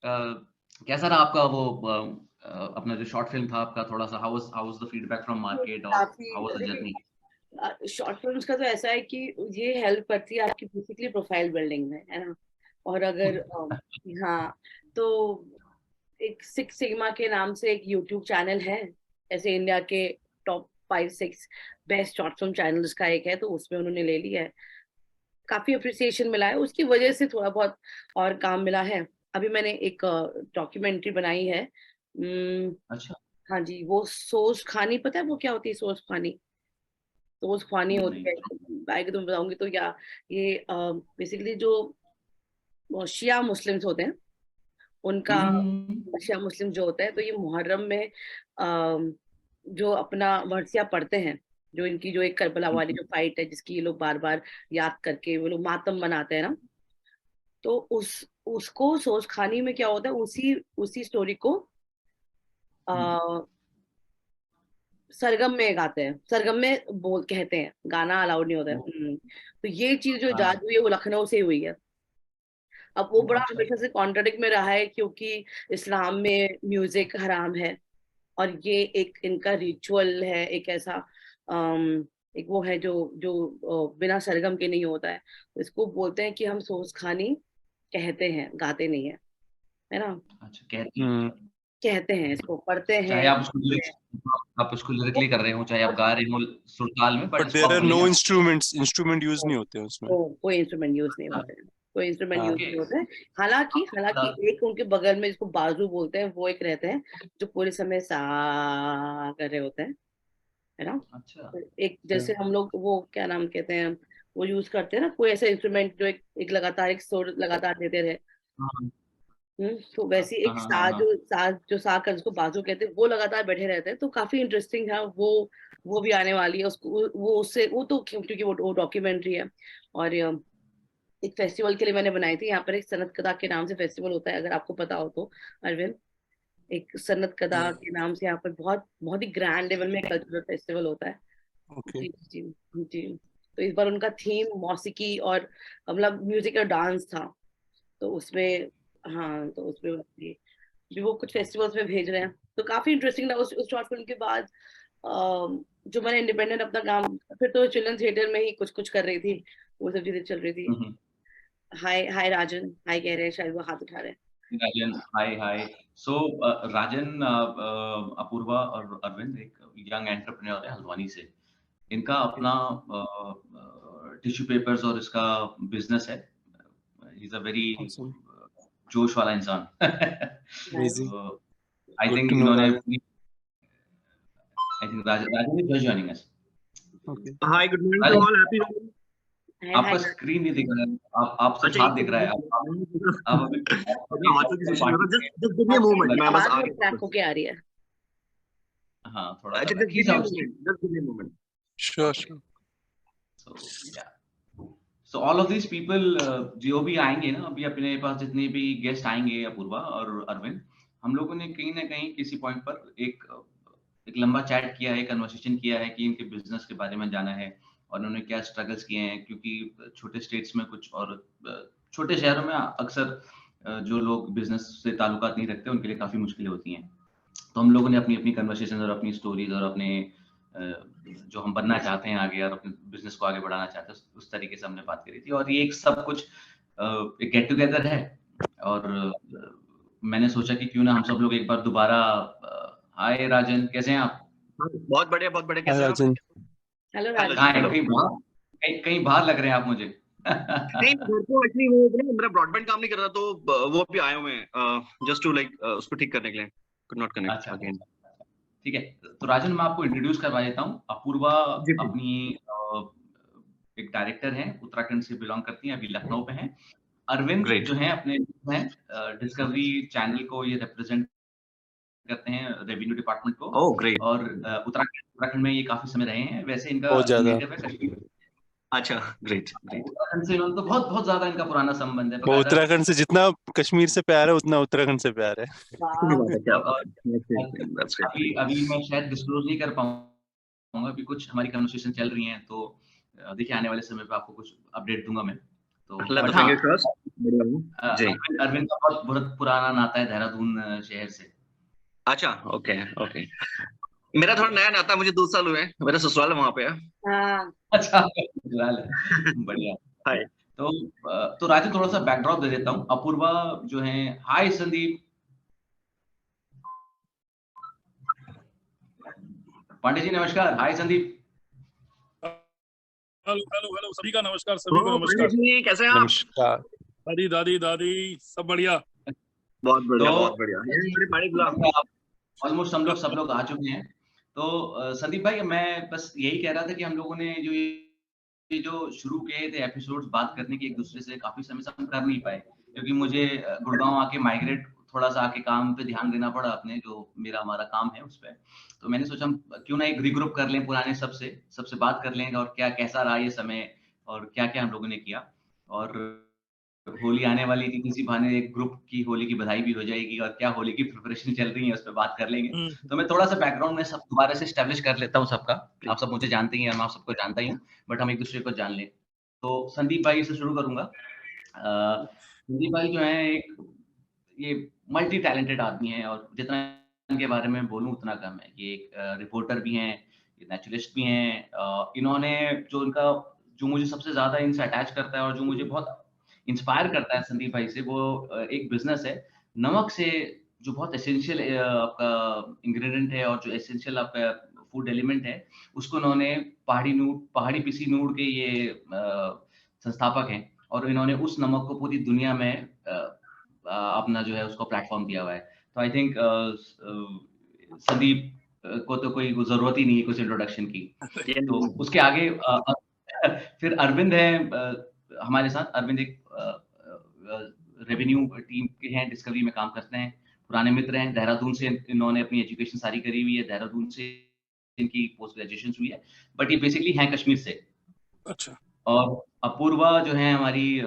कैसा रहा आपका वो अपना जो शॉर्ट फ़िल्म था आपका थोड़ा-सा how was the feedback from ये मार्केट और काफ़ी हाउ वाज़ द देखिए जर्नी? शॉर्ट फ़िल्म्स का तो ऐसा है कि ये हेल्प करती है आपकी बेसिकली प्रोफ़ाइल बिल्डिंग में, है ना? और अगर हाँ, तो एक सिक्स सिग्मा के नाम से एक यूट्यूब चैनल है, ऐसे इंडिया के top 5-6 best short film channels का एक है, तो उसमें उन्होंने ले लिया है। काफ़ी एप्रिसिएशन मिला है, उसकी वजह से थोड़ा बहुत और काम मिला है। अभी मैंने एक डॉक्यूमेंट्री बनाई है। अच्छा, हाँ जी, वो सोज़ खानी पता है वो क्या होती है सोज़ खानी? सोज़ खानी होती नहीं है, ज़रूर। बैठ के तुम्हें बताऊँगी तो या ये बेसिकली जो शिया मुस्लिम्स होते हैं, उनका हुँ, शिया मुस्लिम जो होता है, तो ये मुहर्रम में जो अपना वर्सिया पढ़ते हैं, जो इनकी जो एक करबला हुँ, वाली हुँ, जो फाइट है, जिसकी ये लोग बार-बार याद करके वो लोग मातम मनाते हैं ना, तो उसको सोज़ खानी में क्या होता है, उसी उसी स्टोरी को अ, हुँ, सरगम में गाते हैं, सरगम में बोल कहते हैं, गाना अलाउड नहीं होता है। ओह! तो ये चीज़ जो हाँ, इजाद हुई है, वो लखनऊ से ही हुई है। अब वो ओह! बड़ा अच्छा। हमेशा से कॉन्ट्रडिक्ट में रहा है क्योंकि इस्लाम में म्यूजिक हराम है और ये एक इनका रिचुअल है, एक ऐसा एक वो है जो जो बिना सरगम के नहीं होता है। तो इसको बोलते हैं कि हम सोज़ खानी कहते हैं, गाते नहीं है, है ना? अच्छा, कहते हैं, हुँ। अच्छा। कहते हैं, इसको पढ़ते चाहे हैं, आप उसको लिरिक्स आप उसको लिरिकली कर रहे हो, चाहे आप गा रहे हो सुर-ताल में बट बट इसको देयर आप आर नो बोलेंगे इंस्ट्रूमेंट यूज़ नहीं होते हैं उसमें। कोई इंस्ट्रूमेंट यूज़ नहीं हाँ, होते हैं, कोई इंस्ट्रूमेंट यूज़ हाँ। नहीं ओके। होते हैं। हालाँकि हालाँकि एक उनके बगल में जिसको बाजू बोलते हैं, वो एक रहते हैं, जो पूरे समय सा कर रहे होते हैं, है ना? अच्छा। तो एक जैसे हम लोग वो क्या नाम कहते हैं, वो यूज़ करते हैं ना कोई ऐसा इंस्ट्रूमेंट जो एक एक लगातार एक सुर लगातार देते रहे। हाँ, तो वैसी हाँ, एक हाँ, हाँ, हाँ। सा कर जिसको बाजू कहते हैं, वो लगातार बैठे रहते हैं, तो काफ़ी इंटरेस्टिंग है वो भी आने वाली है। उसको वो उससे वो तो क्योंकि वो डॉक्यूमेंट्री है और एक फेस्टिवल के लिए मैंने बनाई थी। यहाँ पर एक सनत कदा के नाम से फेस्टिवल होता है, अगर आपको पता हो तो अरविंद। एक सनत कदा के नाम से यहाँ पर बहुत बहुत ही ग्रैंड लेवल में कल्चरल फेस्टिवल होता है। ओके। जी, जी, जी। तो इस बार उनका थीम मौसीकी और मतलब म्यूजिक और डांस था। तो उसमें हाँ, तो उसमें भी वो कुछ फेस्टिवल्स में भेज रहे हैं। तो काफ़ी इंटरेस्टिंग लगा उस शॉर्ट फिल्म के बाद जो मैंने इंडिपेंडेंट अपना काम फिर तो चिल्ड्रन थिएटर में ही कुछ-कुछ कर रही थी। वो सब चीज़ें चल रही थी। हुँ, हुँ। हाय हाय राजन, हाय कह रहे हैं शायद वो हाथ उठा रहे हैं। राजन, हाय, हाय। सो राजन अपूर्वा और अरविंद एक यंग एंटरप्रेन्योर है हल्द्वानी से। इनका अपना टिश्यू पेपर्स और इसका बिज़नेस है। He is a very awesome. जोश वाला इंसान। अमेज़िंग। तो I good think to know इन्होंने Rajan. I think Rajan is just joining us. Okay. Hi, good morning to Rajan, all. Happy Holi. Hi hi आपका स्क्रीन नहीं दिख रहा है। आप सिर्फ अच्छा हाथ एक दिख रहा है। आप अभी अपना हाथों की सेशन हो रहा है, just give me a आपकी moment, मैं बस आवाज़ आ बहुत गया क्रैक वापस। होके आ रही है। हाँ, थोड़ा-सा अच्छा बैक ही sound just give me a moment. Sure, okay. Sure. So yeah so all of these people जो भी आएँगे ना, अभी अपने पास जितने भी गेस्ट आएँगे अपूर्वा और अरविंद, हम लोगों ने कहीं न कहीं किसी पॉइंट पर एक लंबा चैट किया है, कन्वर्सेशन किया है कि इनके बिज़नेस के बारे में जाना है और उन्होंने क्या स्ट्रगल्स किए हैं क्योंकि छोटे स्टेट्स में कुछ और छोटे शहरों में अक्सर जो लोग बिज़नेस से ताल्लुकात नहीं रखते, उनके लिए काफ़ी मुश्किलें होती हैं। तो हम लोगों ने अपनी-अपनी कन्वर्सेशन और अपनी स्टोरीज़ और अपने अ, जो हम बनना चाहते हैं आगे और अपने बिज़नेस को आगे बढ़ाना चाहते हैं, उस तरीके से हमने बात करी थी और ये एक सब कुछ एक गेट टुगेदर है और मैंने सोचा कि क्यों ना हम सब लोग एक बार दोबारा हाय राजन, कैसे हैं आप? हाँ, बहुत बढ़िया हाय कैसे हैं आप? राजन। हेलो हेलो राजन। जी, कहाँ हैं? हेलो। कहीं बाहर लग रहे हैं आप मुझे। नहीं घर पे एक्चुअली वो ना मेरा ब्रॉडबैंड काम नहीं कर रहा तो वो भी आए हुए हैं जस्ट टू लाइक उसको ठीक करने के लिए कुड नॉट कनेक्ट अच्छा, अगेन। अच्छा, अच्छा। ठीक है, तो राजन मैं आपको इंट्रोड्यूस करवा देता हूँ। अपूर्वा जी जी। अपनी एक डायरेक्टर हैं, उत्तराखंड से बिलॉन्ग करती हैं, अभी लखनऊ में हैं। अरविंद ग्रेट। जो हैं अपने हैं डिस्कवरी चैनल को ये रिप्रेज़ेंट करते हैं रेवेन्यू डिपार्टमेंट को ओह ग्रेट। और उत्तराखंड में ये काफ़ी समय रहे हैं। वैसे इनका बहुत ज़्यादा। नेटिव है कश्मीर। अच्छा ग्रेट ग्रेट। उत्तराखंड से इन्होंने तो बहुत ज़्यादा इनका पुराना संबंध है, वो बकायदा उत्तराखंड से जितना कश्मीर से प्यार है, उतना उत्तराखंड से प्यार है। क्या वाह! बात है, क्या अब बात है। That's great. अभी मैं शायद डिस्क्लोज़ नहीं कर पाऊँगा, अभी कुछ हमारी कन्वर्सेशन चल रही हैं, तो देखिए आने वाले समय पे आपको कुछ अपडेट दूँगा मैं। तो let बट the हाँ, finger crossed. बढ़िया हूँ। जी अरविंद का बहुत पुराना नाता है देहरादून शहर से। अच्छा ओके ओके मेरा थोड़ा नया नाता, मुझे 2 साल हुए हैं, मेरा ससुराल वहां पे है। हाँ अच्छा, बढ़िया। हाय तो राजन, थोड़ा सा बैकड्रॉप दे देता हूँ। अपूर्वा जो है, हाय संदीप पांडे जी, नमस्कार। हाय संदीप। हेलो हेलो हेलो, सभी का नमस्कार, सभी को पांडे नमस्कार। जी कैसे हैं आप? नमस्कार। दादी दादी दादी सब बढ़िया। बहुत बढ़िया तो बहुत बढ़िया। ये मेरे पानी गुलाब। ऑलमोस्ट हम लोग सब लोग आ चुके हैं। तो संदीप भाई, मैं बस यही कह रहा था कि हम लोगों ने जो शुरू किए थे एपिसोड्स बात करने की एक दूसरे से, काफी समय से हम कर नहीं पाए, क्योंकि मुझे गुड़गांव आके माइग्रेट थोड़ा सा आके काम पे ध्यान देना पड़ा अपने, जो हमारा काम है उस पे। तो मैंने सोचा हम क्यों ना एक रिग्रुप कर लें पुराने सबसे बात कर लें, और क्या कैसा रहा ये समय, और क्या क्या हम लोगों ने किया। और होली आने वाली थी, किसी बहाने एक ग्रुप की होली की बधाई भी हो जाएगी, और क्या होली की प्रिपरेशन चल रही है उस पे बात कर लेंगे। तो मैं थोड़ा सा बैकग्राउंड में सब दोबारा से एस्टेब्लिश कर लेता हूँ सबका। आप सब मुझे जानते ही हैं, मैं आप सबको जानता ही हूँ, बट हम एक दूसरे को जान लें। तो संदीप भाई से शुरू करूंगा। संदीप भाई जो है, एक ये मल्टी टैलेंटेड आदमी है, और जितना इनके बारे में बोलूं उतना कम है। ये एक रिपोर्टर भी हैं, ये नेचुरलिस्ट भी हैं। इन्होंने जो मुझे सबसे ज्यादा इनसे अटैच करता है, और जो मुझे बहुत इंस्पायर करता है संदीप भाई से, वो एक बिजनेस है नमक से, जो बहुत एसेंशियल आपका इंग्रेडिएंट है, और जो एसेंशियल आपका फूड एलिमेंट है, उसको उन्होंने पहाड़ी पिसी नूड के ये संस्थापक हैं, और इन्होंने उस नमक को पूरी दुनिया में अपना जो है उसको प्लेटफॉर्म दिया हुआ है। तो आई थिंक संदीप को तो कोई जरूरत ही नहीं है कुछ इंट्रोडक्शन की। तो उसके आगे फिर अरविंद है हमारे साथ। अरविंद एक रेवेन्यू टीम के हैं, डिस्कवरी में काम करते हैं, पुराने मित्र हैं। देहरादून से इन्होंने अपनी एजुकेशन सारी करी हुई है, देहरादून से इनकी पोस्ट ग्रेजुएशन हुई है, बट ये बेसिकली हैं कश्मीर से। अच्छा। और अपूर्वा जो है हमारी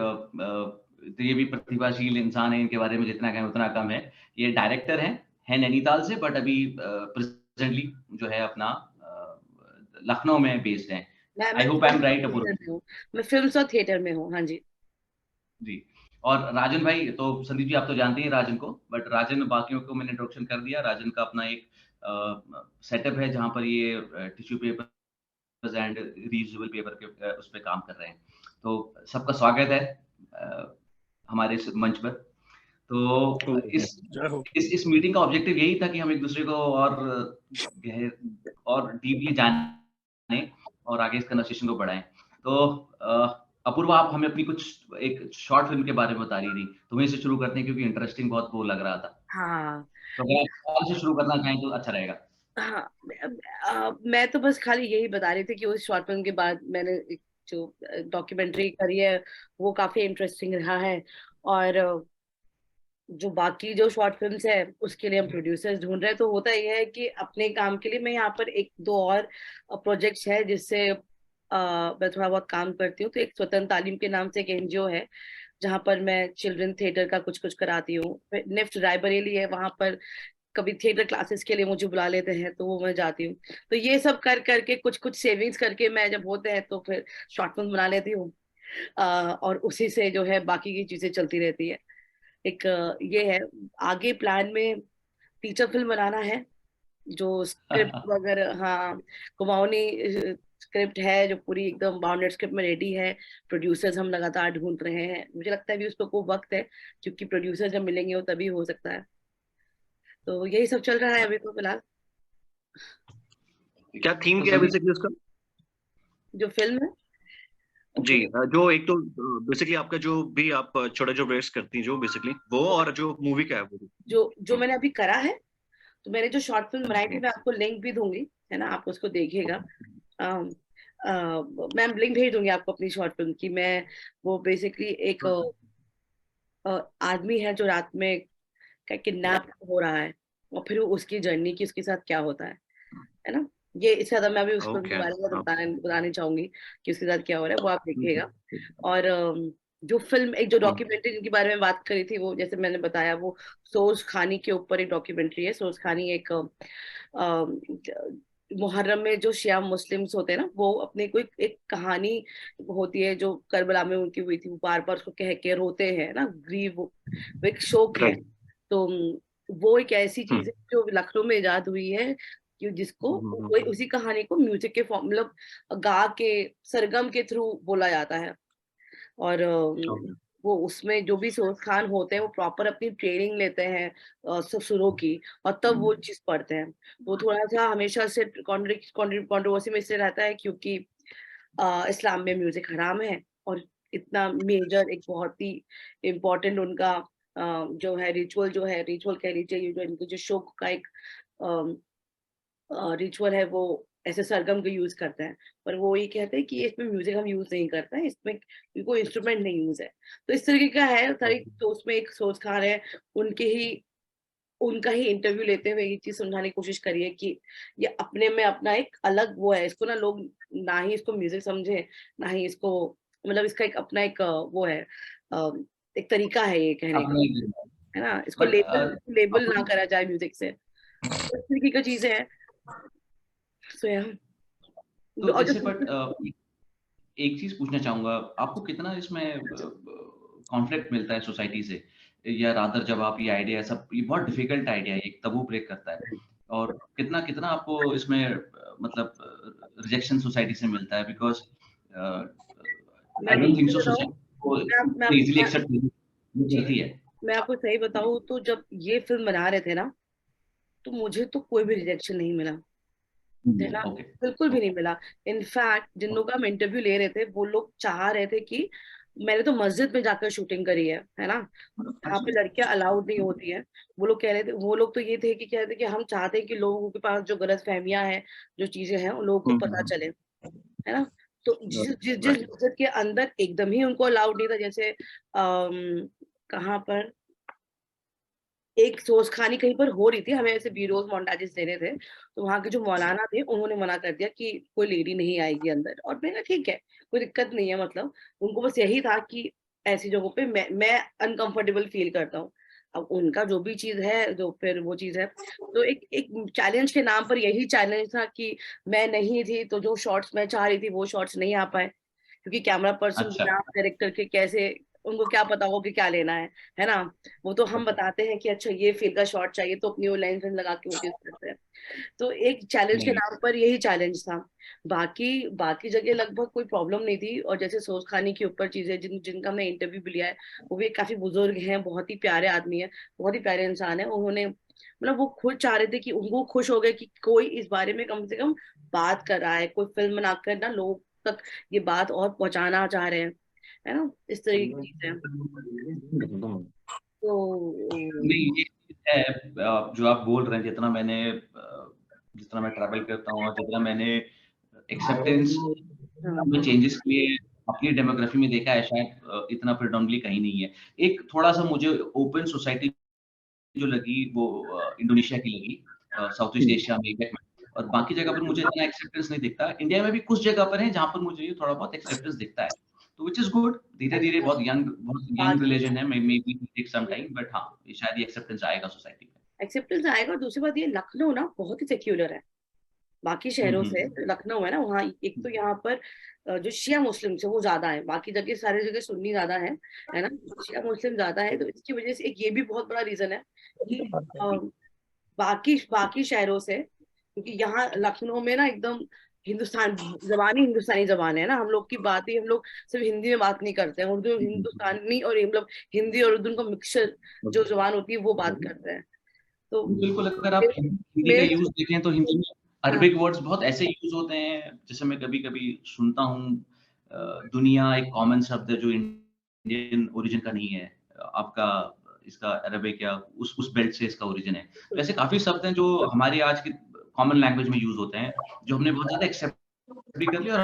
तो ये भी प्रतिभाशील इंसान है, इनके बारे में जितना कहें उतना कम है। ये डायरेक्टर है नैनीताल से, बट अभी प्रेजेंटली जो है अपना लखनऊ में बेस्ड है। I hope I am right Apurva? मैं फिल्म्स और थिएटर में हूँ। हाँ जी जी। और राजन भाई, तो संदीप जी आप तो जानते हैं राजन को, बट राजन, बाकियों को मैंने इंट्रोडक्शन कर दिया। राजन का अपना एक सेटअप है जहाँ पर ये tissue paper and reusable paper के उस पे काम कर रहे हैं। तो सबका स्वागत है हमारे इस मंच पर। तो इस मीटिंग का ऑब्जेक्टिव यही था कि हम एक दूसरे को और डीपली जाने, और आगे इस कन्वर्सेशन को बढ़ाएं। तो अपूर्वा, आप हमें अपनी एक शॉर्ट फिल्म के बारे में बता रही थी, तुम्हें से शुरू करते हैं क्योंकि इंटरेस्टिंग बहुत वो लग रहा था। हाँ तो अगर आप से शुरू करना चाहें तो अच्छा रहेगा। हाँ मैं तो बस खाली यही बता रही थी कि उस शॉर्ट फिल्म के बाद मैंने एक जो डॉक्यूमेंट्री करी है वो काफी इंटरेस्टिंग रहा है। और जो बाकी जो शॉर्ट फिल्म्स है उसके लिए हम प्रोड्यूसर्स ढूंढ रहे हैं। तो होता यह है कि अपने काम के लिए मैं यहाँ पर एक दो और प्रोजेक्ट्स है जिससे मैं थोड़ा बहुत काम करती हूँ। तो एक स्वतंत्र तालीम के नाम से एक एनजीओ है जहाँ पर मैं चिल्ड्रन थिएटर का कुछ कुछ कराती हूँ। निफ्ट रायबरेली है, वहां पर कभी थिएटर क्लासेस के लिए मुझे बुला लेते हैं तो वो मैं जाती हूँ। तो ये सब कर करके कुछ कुछ सेविंग्स करके मैं जब होते हैं तो फिर शॉर्ट फिल्म बना लेती हूँ। और उसी से जो है बाकी की चीजें चलती रहती है। एक ये है आगे प्लान में टीचर फिल्म बनाना है, जो स्क्रिप्ट वगैरह, हाँ कुमाऊनी स्क्रिप्ट है जो पूरी एकदम बाउंडेड स्क्रिप्ट में रेडी है। प्रोड्यूसर्स हम लगातार ढूंढ रहे हैं, मुझे लगता है अभी उस पर कोई वक्त है, क्योंकि प्रोड्यूसर जब मिलेंगे वो तभी हो सकता है। तो यही सब चल रहा है अभी तो फिलहाल। क्या थीम क्या है बेसिकली उसका? जो फिल्म है जी जो एक तो बेसिकली आपका जो भी आप छोटे जो प्रोजेक्ट्स करती हैं जो बेसिकली वो, और जो मूवी का है वो जो मैंने अभी करा है, तो मैंने जो शॉर्ट फिल्म बनाई थी मैं आपको लिंक भी दूंगी, है ना, आप उसको देखिएगा। मैं लिंक भेज दूंगी आपको अपनी शॉर्ट फिल्म की। मैं वो बेसिकली एक आदमी है जो रात में किडनैप हो रहा है, और फिर उसकी जर्नी की उसके साथ क्या होता है ना। ये इससे ज्यादा मैं अभी उस फिल्म के बारे में तो बताने चाहूंगी कि उसके साथ क्या हो रहा है, वो आप देखिएगा। और जो फिल्म एक जो डॉक्यूमेंट्री जिनके बारे में बात करी थी, वो जैसे मैंने बताया वो सोर्स खानी के ऊपर एक डॉक्यूमेंट्री है। सोर्स खानी एक मुहर्रम में जो शिया मुस्लिम्स होते हैं ना, वो अपने कोई एक कहानी होती है जो करबला में उनकी हुई थी, वो बार बार उसको कह के रोते हैं ना, ग्रीव, वो एक शोक है। Right. तो वो एक ऐसी चीज हम्म, है जो लखनऊ में इजाद हुई है, कि जिसको वही उसी कहानी को म्यूजिक के फॉर्म, मतलब गा के, सरगम के थ्रू बोला जाता है। और okay. वो उसमें जो भी सोर्स खान होते हैं वो प्रॉपर अपनी ट्रेनिंग लेते हैं सब सुरों की, और तब वो चीज पढ़ते हैं। तो थोड़ा सा हमेशा से कंट्रोवर्सी में इसलिए रहता है क्योंकि इस्लाम में म्यूजिक हराम है, और इतना मेजर एक बहुत ही इम्पोर्टेंट उनका जो है रिचुअल, जो है रिचुअल कह लीजिए, ये जो इनके जो शोक का एक रिचुअल है, वो ऐसे सरगम को यूज करते हैं। पर वो ये कहते हैं कि इसमें म्यूजिक हम यूज नहीं करते हैं, इसमें कोई इंस्ट्रूमेंट नहीं यूज है। तो इस तरीके का है सारी। तो उसमें एक सोच खान है, उनके ही उनका ही इंटरव्यू लेते हुए ये चीज समझाने की कोशिश करी है कि ये अपने में अपना एक अलग वो है, इसको ना लोग ना ही इसको म्यूजिक समझे, ना ही इसको, मतलब इसका एक अपना एक वो है, अ, एक तरीका है ये कहने का, है ना, इसको बट लेबल लेबल ना अपन करा जाए म्यूजिक से। तो इस तरीके की चीजें हैं। So, yeah. तो और जैसे जो एक चीज पूछना चाहूंगा, आपको कितना इसमें कॉन्फ्लिक्ट मिलता है सोसाइटी से, या रादर जब आप ये आइडिया, सब ये बहुत डिफिकल्ट आइडिया है, एक तबू ब्रेक करता है, और कितना कितना आपको इसमें मतलब रिजेक्शन सोसाइटी से मिलता है, बिकॉज मैं आई आपको डोंट थिंक सही सो बताऊं, सोसाइटी को मैं इजीली एक्सेप्ट जी, करती है। मैं आपको सही बताऊं तो जब ये फिल्म बना रहे थे ना, तो मुझे तो कोई भी रिजेक्शन नहीं मिला, है ना, ओके बिल्कुल भी ओके नहीं मिला। इनफैक्ट जिन लोग का हम इंटरव्यू ले रहे थे, वो लोग चाह रहे थे कि मैंने तो मस्जिद में जाकर शूटिंग करी है ना, जहाँ अच्छा पे लड़कियां अलाउड नहीं होती है। वो लोग कह रहे थे, वो लोग तो ये थे कि कह रहे थे कि हम चाहते हैं कि लोगों के पास जो गलत फहमियां हैं, जो चीजें हैं, उन लोगों को पता चले, है ना। तो जिस Right. मस्जिद के अंदर एकदम ही उनको अलाउड नहीं था, जैसे कहाँ पर एक सोच खानी कहीं पर हो रही थी, हमें ऐसे बीरोज मोन्टाजेस देने थे, तो वहां के जो मौलाना थे उन्होंने मना कर दिया कि कोई लेडी नहीं आएगी अंदर। और मैंने कहा ठीक है, कोई दिक्कत नहीं है, मतलब उनको बस यही था कि ऐसी जगहों पे मैं अनकंफर्टेबल फील करता हूँ। अब उनका जो भी चीज है, जो फिर वो चीज है, तो एक एक चैलेंज के नाम पर यही चैलेंज था कि मैं नहीं थी, तो जो शॉट्स मैं चाह रही थी वो शॉट्स नहीं आ पाए, क्योंकि कैमरा पर्सन अच्छा बिना डायरेक्टर के कैसे, उनको क्या पता हो कि क्या लेना है ना। वो तो हम बताते हैं कि अच्छा ये फील का शॉट चाहिए, तो अपनी वो लेंस लगा के वो चीज करते हैं। तो एक चैलेंज के नहीं नाम पर यही चैलेंज था। बाकी बाकी जगह लगभग कोई प्रॉब्लम नहीं थी। और जैसे सोच खानी के ऊपर चीजें जिनका हमने इंटरव्यू भी लिया है, वो भी काफी बुजुर्ग हैं, बहुत ही प्यारे आदमी है, बहुत ही प्यारे इंसान है। उन्होंने मतलब वो खुद चाह रहे थे कि उनको खुश हो गए कि कोई इस बारे में कम से कम बात कर रहा है, कोई फिल्म बनाकर ना लोग तक ये बात और पहुंचाना चाह रहे हैं, है ना, इस तरह की चीजें हैं। तो नहीं, ये चीज़ है, जो आप बोल रहे हैं, जितना मैं ट्रैवल करता हूँ और जितना मैंने एक्सेप्टेंस हाँ, में चेंजेस किए अपनी डेमोग्राफी में देखा है, शायद इतना प्रेडोमिनेटली कहीं नहीं है। एक थोड़ा-सा मुझे ओपन सोसाइटी जो लगी वो इंडोनेशिया की लगी, साउथ ईस्ट एशिया में, APEC में, और बाकी जगह पर मुझे इतना एक्सेप्टेंस नहीं दिखता। इंडिया में भी कुछ जगह पर है जहाँ पर मुझे ये थोड़ा बहुत एक्सेप्टेंस दिखता है। तो व्हिच इज़ गुड, धीरे-धीरे बहुत यंग बाकी रिलीजन है, maybe take some time, but हाँ, ये शायद ये एक्सेप्टेंस आएगा सोसाइटी में। एक्सेप्टेंस आएगा। और दूसरी बात ये, लखनऊ ना बहुत ही सेक्युलर है बाकी हुँ, शहरों से। हुँ। लखनऊ है ना, वहाँ एक तो यहाँ पर जो शिया मुस्लिम है वो ज्यादा है, बाकी जगह सारी जगह सुन्नी ज्यादा है ना, शिया मुस्लिम ज्यादा है। तो इसकी वजह से एक ये भी बहुत बड़ा रीजन है कि बाकी बाकी शहरों से, क्योंकि यहाँ लखनऊ में ना एकदम हिंदुस्तान जबान ही हिंदुस्तानी जबान है ना, हम लोग की बात ही, हम लोग सिर्फ हिंदी में बात नहीं करते हैं, उर्दू हिंदुस्तानी, और मतलब हिंदी और उर्दू का मिक्सचर जो जबान होती है वो बात करते हैं। तो बिल्कुल, अगर आप हिंदी का मेरे यूज़ देखें तो हिंदी में हाँ, अरबिक वर्ड्स बहुत ऐसे यूज़ होते हैं, जैसे मैं कभी-कभी सुनता हूँ, दुनिया एक कॉमन शब्द है जो इंडियन ओरिजिन का नहीं है। आपका इसका अरबिक या उस बेल्ट से इसका ओरिजिन है। तो ऐसे काफ़ी शब्द हैं जो हमारी आज की कॉमन लैंग्वेज में यूज़ होते हैं, जो हमने बहुत ज़्यादा एक्सेप्ट भी कर लिया, और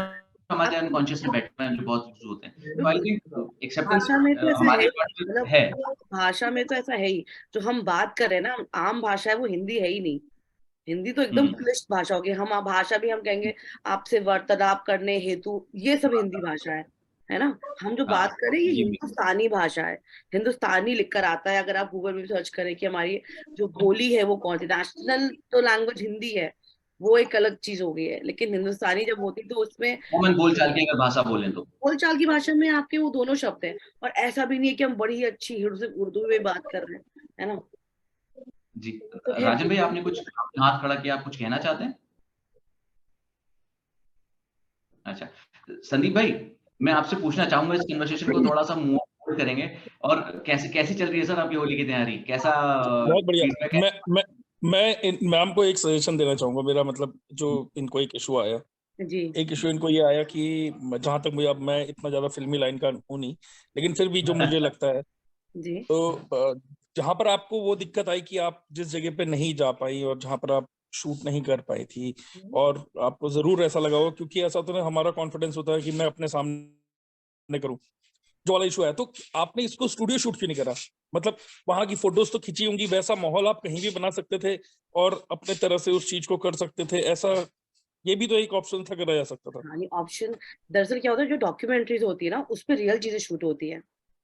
हमारे अनकॉन्शियस में बैठे हैं, जो बहुत यूज़ होते हैं। तो आई बिल्कुल थिंक एक्सेप्टेंस भाषा में तो ऐसा है हमारे ही, पास मतलब है। भाषा में तो ऐसा है ही। जो हम बात कर रहे हैं ना, आम भाषा है, वो हिंदी है ही नहीं। हिंदी तो एकदम हुँ, क्लिष्ट भाषा होगी। हम भाषा भी हम कहेंगे आपसे वार्तालाप करने हेतु, ये सब हिंदी भाषा है ना। हम जो हाँ, बात करें ये ये भी हिंदुस्तानी भाषा है। हिंदुस्तानी लिखकर आता है, अगर आप गूगल में सर्च करें कि हमारी जो बोली है वो कौन सी, नेशनल तो लैंग्वेज हिंदी है, वो एक अलग चीज हो गई है। लेकिन हिंदुस्तानी जब होती तो उसमें कॉमन बोलचाल की अगर भाषा बोलें तो बोलचाल की भाषा में आपके वो दोनों शब्द हैं, और ऐसा भी नहीं है कि हम बड़ी अच्छी उर्दू में बात कर रहे हैं, है ना। जी। तो है राजन भाई, आपने कुछ हाथ खड़ा किया, आप कुछ कहना चाहते हैं? अच्छा, संदीप भाई, मैं आपसे पूछना चाहूंगा, इस कन्वर्सेशन को थोड़ा सा मूव ऑन करेंगे, और कैसी कैसी चल रही है सर आपकी होली की तैयारी? कैसा बहुत बढ़िया। फीडबैक है? मैं मैम को एक सजेशन देना चाहूंगा। मेरा मतलब जो इनको एक इशू आया, जी एक इशू इनको ये आया कि जहां तक मुझे, अब मैं इतना ज्यादा फिल्मी लाइन का हूं नहीं, लेकिन फिर भी जो मुझे लगता है, जी तो जहां पर आपको वो दिक्कत आई कि आप जिस जगह पे नहीं जा पाई और जहां पर आप शूट नहीं कर पाई थी, और आपको जरूर ऐसा लगा हो, क्योंकि ऐसा तो नहीं, हमारा कॉन्फिडेंस होता है कि मैं अपने सामने करूं, जो वाला इशू है, तो आपने इसको स्टूडियो शूट क्यों नहीं करा? मतलब वहां की फोटोज तो खिंची होंगी, वैसा माहौल आप कहीं भी बना सकते थे और अपने तरह से उस चीज को कर सकते थे। ऐसा ये भी तो एक ऑप्शन था, करा जा सकता था। हाँ, ये ऑप्शन दरअसल क्या होता है, जो डॉक्यूमेंट्रीज होती है ना उस पर रियल चीजें शूट होती है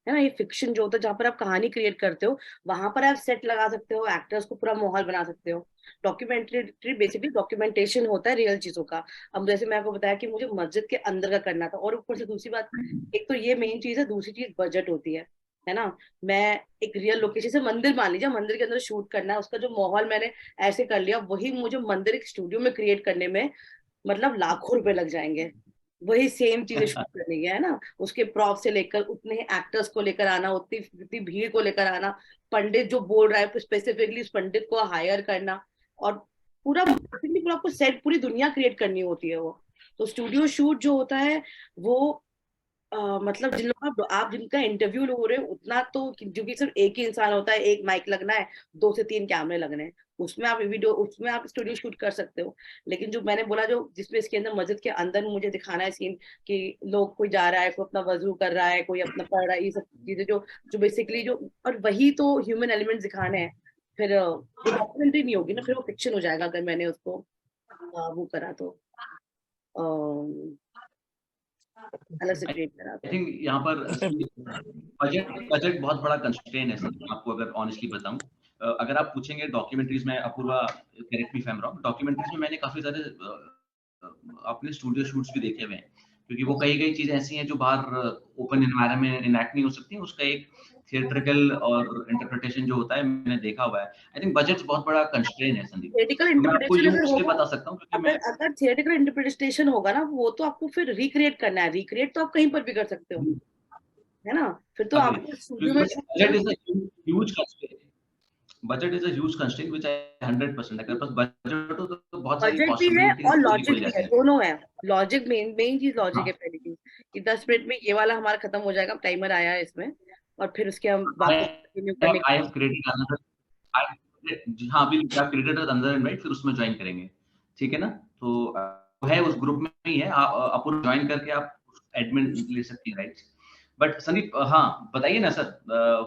ना। ये फिक्शन जो होता है, जहाँ पर आप कहानी क्रिएट करते हो, वहां पर आप सेट लगा सकते हो, एक्टर्स को पूरा माहौल बना सकते हो। डॉक्यूमेंट्री बेसिकली डॉक्यूमेंटेशन होता है रियल चीजों का। अब जैसे मैं आपको बताया कि मुझे मस्जिद के अंदर का करना था, और ऊपर से दूसरी बात, एक तो ये मेन चीज है, दूसरी चीज बजट होती है ना। मैं एक रियल लोकेशन से मंदिर, मान लीजिए मंदिर के अंदर शूट करना है, उसका जो माहौल मैंने ऐसे कर लिया, वही मुझे मंदिर एक स्टूडियो में क्रिएट करने में मतलब लाखों रुपए लग जाएंगे। वही सेम चीजें शूट करने की है ना, उसके प्रॉप से लेकर उतने एक्टर्स को लेकर आना, उतनी उतनी भीड़ को लेकर आना, पंडित जो बोल रहा है तो स्पेसिफिकली उस पंडित को हायर करना, और पूरा पूरा आपको सेट, पूरी दुनिया क्रिएट करनी होती है वो। तो स्टूडियो शूट जो होता है वो मतलब जिन लोग आप जिनका इंटरव्यू हो रहे हो, उतना तो, क्योंकि सिर्फ एक ही इंसान होता है, एक माइक लगना है, 2 से 3 कैमरे लगने हैं, उसमें आप वीडियो, उसमें आप स्टूडियो शूट कर सकते हो। लेकिन जो मैंने बोला, जो जिसमें इसके अंदर मस्जिद के अंदर मुझे दिखाना है सीन, कि लोग, कोई जा रहा है, कोई अपना वजू कर रहा है, कोई अपना पढ़ रहा है, ये सब चीजें जो जो बेसिकली जो, और वही तो ह्यूमन एलिमेंट दिखाने हैं। फिर वो डॉक्यूमेंट्री नहीं होगी ना, फिर वो फिक्शन हो जाएगा अगर मैंने उसको वो करा तो, अलग से क्रिएट करा आई तो। थिंक यहाँ पर बजट बजट बहुत बड़ा कंस्ट्रेन है सर, आपको अगर ऑनेस्टली बताऊं। अगर आप पूछेंगे डॉक्यूमेंट्रीज में, Apurva correct me if I am wrong, documentaries में मैंने काफी सारे अपने स्टूडियो शूट्स भी देखे हुए हैं, क्योंकि वो कई कई चीजें ऐसी हैं जो बाहर ओपन एनवायरनमेंट में इनैक्ट नहीं हो सकती, उसका एक थिएट्रिकल और इंटरप्रिटेशन जो होता है, मैंने देखा हुआ है। आई थिंक बजट बहुत बड़ा कंस्ट्रेन है संदीप। थिएटिकल तो मैं आपको इंटरप्रिटेशन यूं अगर इसलिए होगा, बता सकता हूँ क्योंकि मैं, अगर अगर थिएटिकल इंटरप्रिटेशन होगा ना, वो तो आपको फिर रिक्रिएट करना है, रिक्रिएट तो आप कहीं पर भी कर सकते हो, है ना। फिर तो अग्री, आपको स्टूडियो में शूट बजट करना। Is a huge constraint. Budget is a huge constraint which I 100%, अगर पास बजट हो तो बहुत सारी बजट भी है पॉसिबिलिटीज और खुली लॉजिक खुल भी है, जाती हैं। दोनों है। लॉजिक, मेन मेन चीज लॉजिक हाँ, है, पहली चीज कि 10 मिनट में ये वाला हमारा खत्म हो जाएगा, टाइमर आया है इसमें, और फिर उसके हम वापस कंटिन्यू करने आई की। हैव क्रिएटेड अनदर, हाँ अभी आप क्रिएटेड अनदर इनवाइट, फिर उसमें ज्वाइन करेंगे, ठीक है ना? तो है उस ग्रुप में ही है, आप ज्वाइन करके आप एडमिन ले सकती हैं, राइट? बट संदीप, हाँ बताइए ना सर,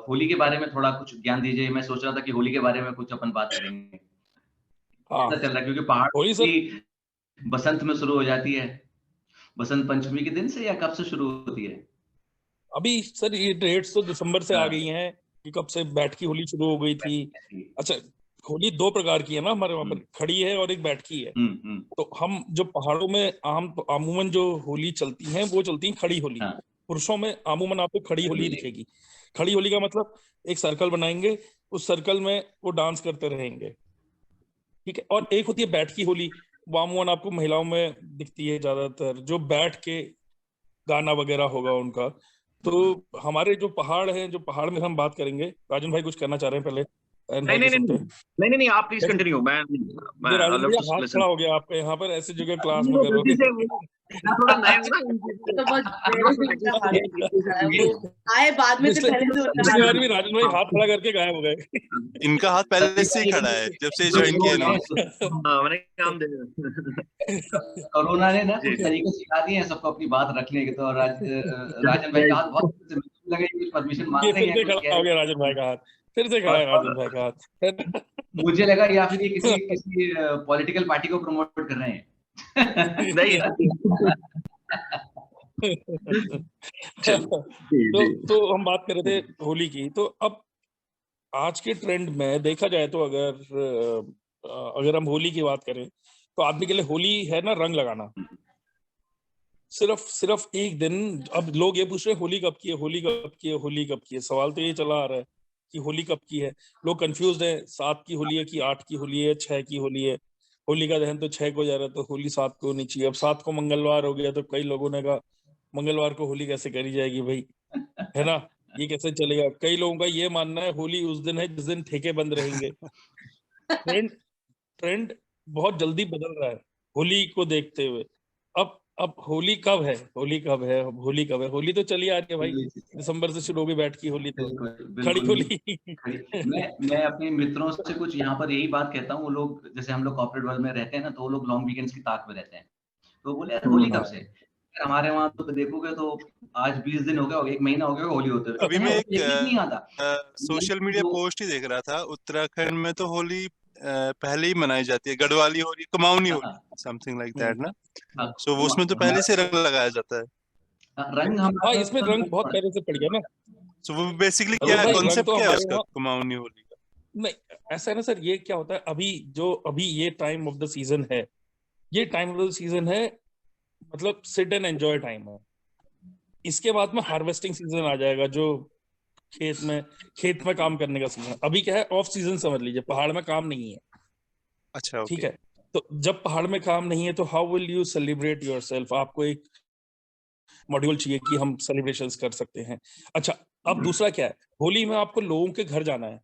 होली के बारे में थोड़ा कुछ ज्ञान दीजिए। मैं सोच रहा था कि होली के बारे में कुछ अपन बात करेंगे, हाँ, कैसा चल रहा है? क्योंकि पहाड़ होली सर, की बसंत में शुरू हो जाती है, बसंत पंचमी के दिन से, या कब से शुरू होती है? अभी सर ये डेट्स तो दिसंबर से आ हाँ, गई हैं कि कब से बैठकी होली शुरू हो गई थी। अच्छा, होली दो प्रकार की है ना हमारे वहां पर, खड़ी है और एक बैठकी है। हम्म, तो हम जो पहाड़ों में आमूमन जो होली चलती हैं, वो चलती हैं खड़ी होली। हाँ, पुरुषों में आमूमन आपको खड़ी होली दिखेगी। खड़ी होली का मतलब एक सर्कल बनाएंगे, उस सर्कल में वो डांस करते रहेंगे, ठीक है। और एक होती है बैठकी होली, वो आमूमन आपको महिलाओं में दिखती है ज्यादातर, जो बैठ के गाना वगैरह होगा उनका। तो हमारे जो पहाड़ हैं, जो पहाड़ में हम बात करेंगे, राजन भाई कुछ कहना चाह रहे हैं पहले, राजन नहीं भाई नहीं को नहीं सुनते नहीं हैं। नहीं नहीं नहीं, आप प्लीज कैसे कंटिन्यू। मैं ये आई राजन लव भैया टू हाथ लिसन। खड़ा हो गया आपका यहाँ पर, ऐसी जगह क्लास में वो करोगे? गलती से मैं थोड़ा नया हूं ना इन ये तो चीजों बहुत में। पहले से उनका हाथ खड़ा है, वो आए बाद में से, पिछले पहले से उनका पिछली बार हाथ। भी राजन भाई हाथ खड़ा करके गायब हो गए। इनका हाथ पहले से ही खड़ा है, जब से ज्वाइन किया इन्होंने। हाँ, मैंने काम दे कोरोना ने ना जी कुछ जी तरीके सिखा दिए हैं सबको अपनी बात रखने के। तो राजन भाई का हाथ बहुत लगे, कुछ परमिशन ये मांग रहे फिर हैं, से कुछ खड़ा कह हो रहे गया राजन भाई हैं। का हाथ, फिर से खड़ा है राजन भाई का हाथ। मुझे लगा या फिर ये किसी किसी पॉलिटिकल पार्टी को प्रमोट कर रहे हैं। नहीं जी जी तो हम बात कर रहे थे होली की। तो अब आज के ट्रेंड में देखा जाए तो अगर हम होली की बात करें, तो आदमी के लिए होली है ना रंग लगाना, सिर्फ एक दिन। अब लोग ये पूछ रहे हैं होली कब की है, होली कब की है, होली कब की है। सवाल तो ये चला आ रहा है कि होली कब की है। लोग कंफ्यूज है, 7 की होली है कि 8 की होली है, 6 की होली है। होली का दहन तो 6 को जा रहा है, तो होली 7 को होनी चाहिए। अब 7 को मंगलवार हो गया, तो कई लोगों ने कहा मंगलवार को होली कैसे करी जाएगी भाई, है ना, ये कैसे चलेगा। कई लोगों का ये मानना है होली उस दिन है जिस दिन ठेके बंद रहेंगे। ट्रेंड ट्रेंड बहुत जल्दी बदल रहा है होली को देखते हुए। अब होली कब है, होली कब है, होली कब है? होली तो चली आ रही है भाई, दिसंबर से शुरू होगी बैठ की होली, तो बिल्कुल खड़ी बिल्कुल होली। मैं अपने मित्रों से कुछ यहाँ पर यही बात कहता हूँ। वो लोग, जैसे हम लोग कॉर्पोरेट वर्ल्ड में रहते हैं ना, तो वो लोग लॉन्ग वीकेंड्स की ताक में रहते हैं। तो बोले यार होली कब से? यार हमारे वहाँ तो देखोगे तो आज 20 दिन हो गया, 1 महीना हो गया होली होते हुए। अभी मैं एक देखने नहीं आता। सोशल मीडिया पोस्ट ही देख रहा था, उत्तराखंड में तो होली पहले ही मनाई जाती है। Garhwali Holi, Kumaoni Holi, something like that ना। सो उसमें तो पहले से रंग लगाया जाता है। रंग हाँ, हमारे इसमें रंग बहुत पहले से पड़ गया ना। सो वो बेसिकली अरुण क्या भाई, रंग कॉन्सेप्ट तो क्या है हमारे उसका, वहाँ कुमाऊनी होली का? नहीं, ऐसा है ना सर, ये क्या होता है अभी ये टाइम ऑफ द सीजन है, ये टाइम ऑफ द सीजन है, मतलब सिट एंड एंजॉय टाइम है। इसके बाद में हार्वेस्टिंग सीजन आ जाएगा, जो खेत में काम करने का सीजन। अभी क्या है, ऑफ सीजन समझ लीजिए, पहाड़ में काम नहीं है। अच्छा, ठीक ओके। है, तो जब पहाड़ में काम नहीं है तो how will you celebrate yourself? आपको एक मॉड्यूल चाहिए कि हम सेलिब्रेशंस कर सकते हैं। अच्छा, अब दूसरा क्या है, होली में आपको लोगों के घर जाना है।